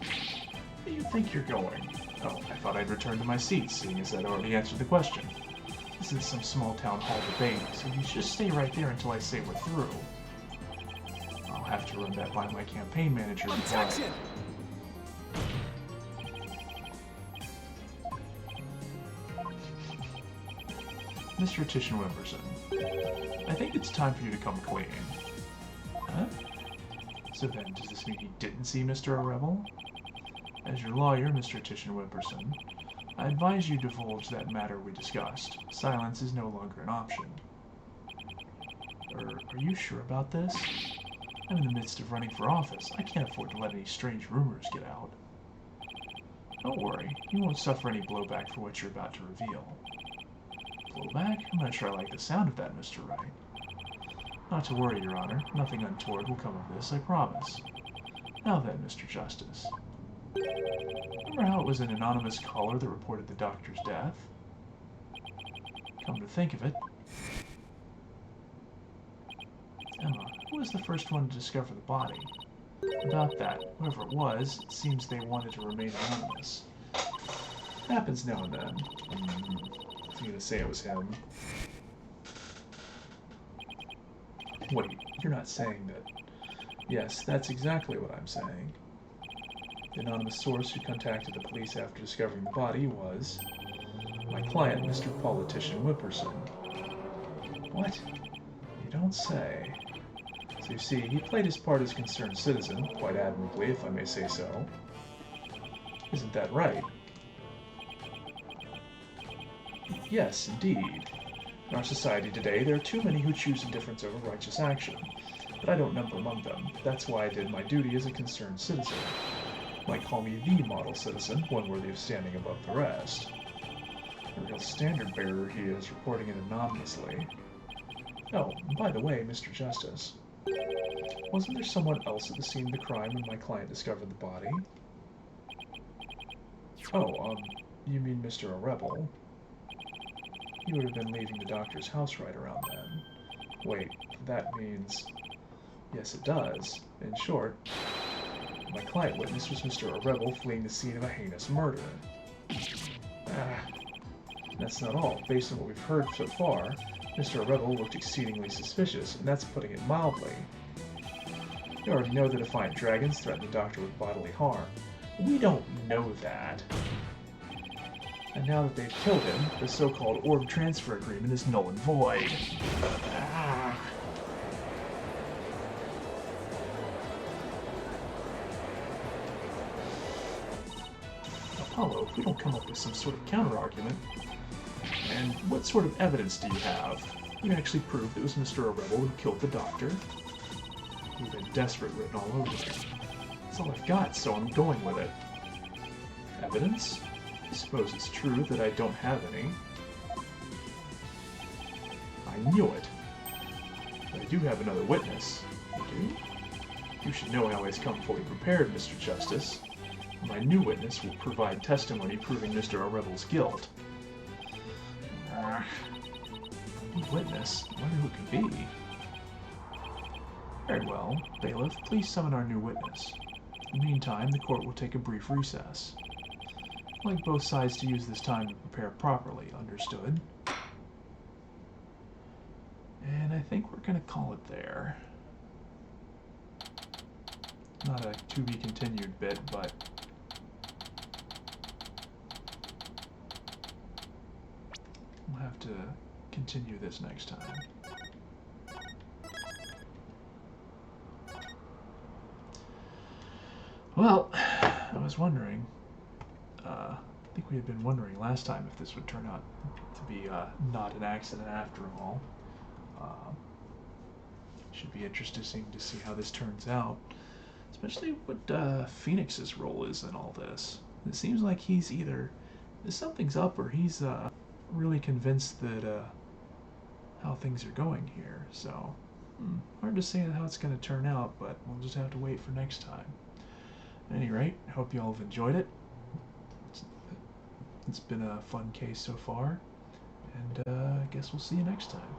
Speaker 1: Where do you think you're going? Oh, I thought I'd return to my seat, seeing as I'd already answered the question. This is some small town hall debate, so you should just stay right there until I say we're through. I'll have to run that by my campaign manager.
Speaker 3: Objection!
Speaker 1: Mr. Titian Wimperson, I think it's time for you to come clean. Huh? So then, does this mean he didn't see Mr. Rebel? As your lawyer, Mr. Titian Wimperson, I advise you divulge that matter we discussed. Silence is no longer an option. Are you sure about this? I'm in the midst of running for office. I can't afford to let any strange rumors get out. Don't worry, you won't suffer any blowback for what you're about to reveal. Blowback? I'm not sure I like the sound of that, Mr. Wright. Not to worry, Your Honor. Nothing untoward will come of this, I promise. Now then, Mr. Justice. Remember how it was an anonymous caller that reported the doctor's death? Come to think of it, Emma, who was the first one to discover the body? About that, whoever it was, it seems they wanted to remain anonymous. Happens now and then. I'm gonna say it was him. Wait, you're not saying that... Yes, that's exactly what I'm saying. The anonymous source who contacted the police after discovering the body was... my client, Mr. Politician Wimperson. What? You don't say. So you see, he played his part as a concerned citizen, quite admirably, if I may say so. Isn't that right? Yes, indeed. In our society today, there are too many who choose indifference over righteous action. But I don't number among them. That's why I did my duty as a concerned citizen. Might call me the model citizen, one worthy of standing above the rest. A real standard bearer he is, reporting it anonymously. Oh, and by the way, Mr. Justice, wasn't there someone else at the scene of the crime when my client discovered the body? Oh, you mean Mr. Rebel? He would have been leaving the doctor's house right around then. Wait, that means... Yes, it does. In short, my client witness was Mr. Rebel fleeing the scene of a heinous murder. That's not all. Based on what we've heard so far, Mr. Rebel looked exceedingly suspicious, and that's putting it mildly. You already know the Defiant Dragons threaten the Doctor with bodily harm. We don't know that. And now that they've killed him, the so-called orb transfer agreement is null and void. Ah. Apollo, if we don't come up with some sort of counter-argument, and what sort of evidence do you have? You actually proved it was Mr. Rebel who killed the Doctor. You've been desperate written all over it. That's all I've got, so I'm going with it. Evidence? I suppose it's true that I don't have any. I knew it. But I do have another witness. You do? You should know I always come fully prepared, Mr. Justice. My new witness will provide testimony proving Mr. Rebel's guilt. Witness? I wonder who it could be. Very well. Bailiff, please summon our new witness. In the meantime, the court will take a brief recess. I'd like both sides to use this time to prepare properly, understood? And I think we're going to call it there. Not a to-be-continued bit, but we'll have to continue this next time. Well, I was wondering, I think we had been wondering last time if this would turn out to be not an accident after all. Should be interesting to see how this turns out, especially what Phoenix's role is in all this. It seems like he's either something's up or he's really convinced that how things are going here. So hard to say how it's going to turn out, but we'll just have to wait for next time. At any rate, I hope you all have enjoyed it. It's been a fun case so far, and I guess we'll see you next time.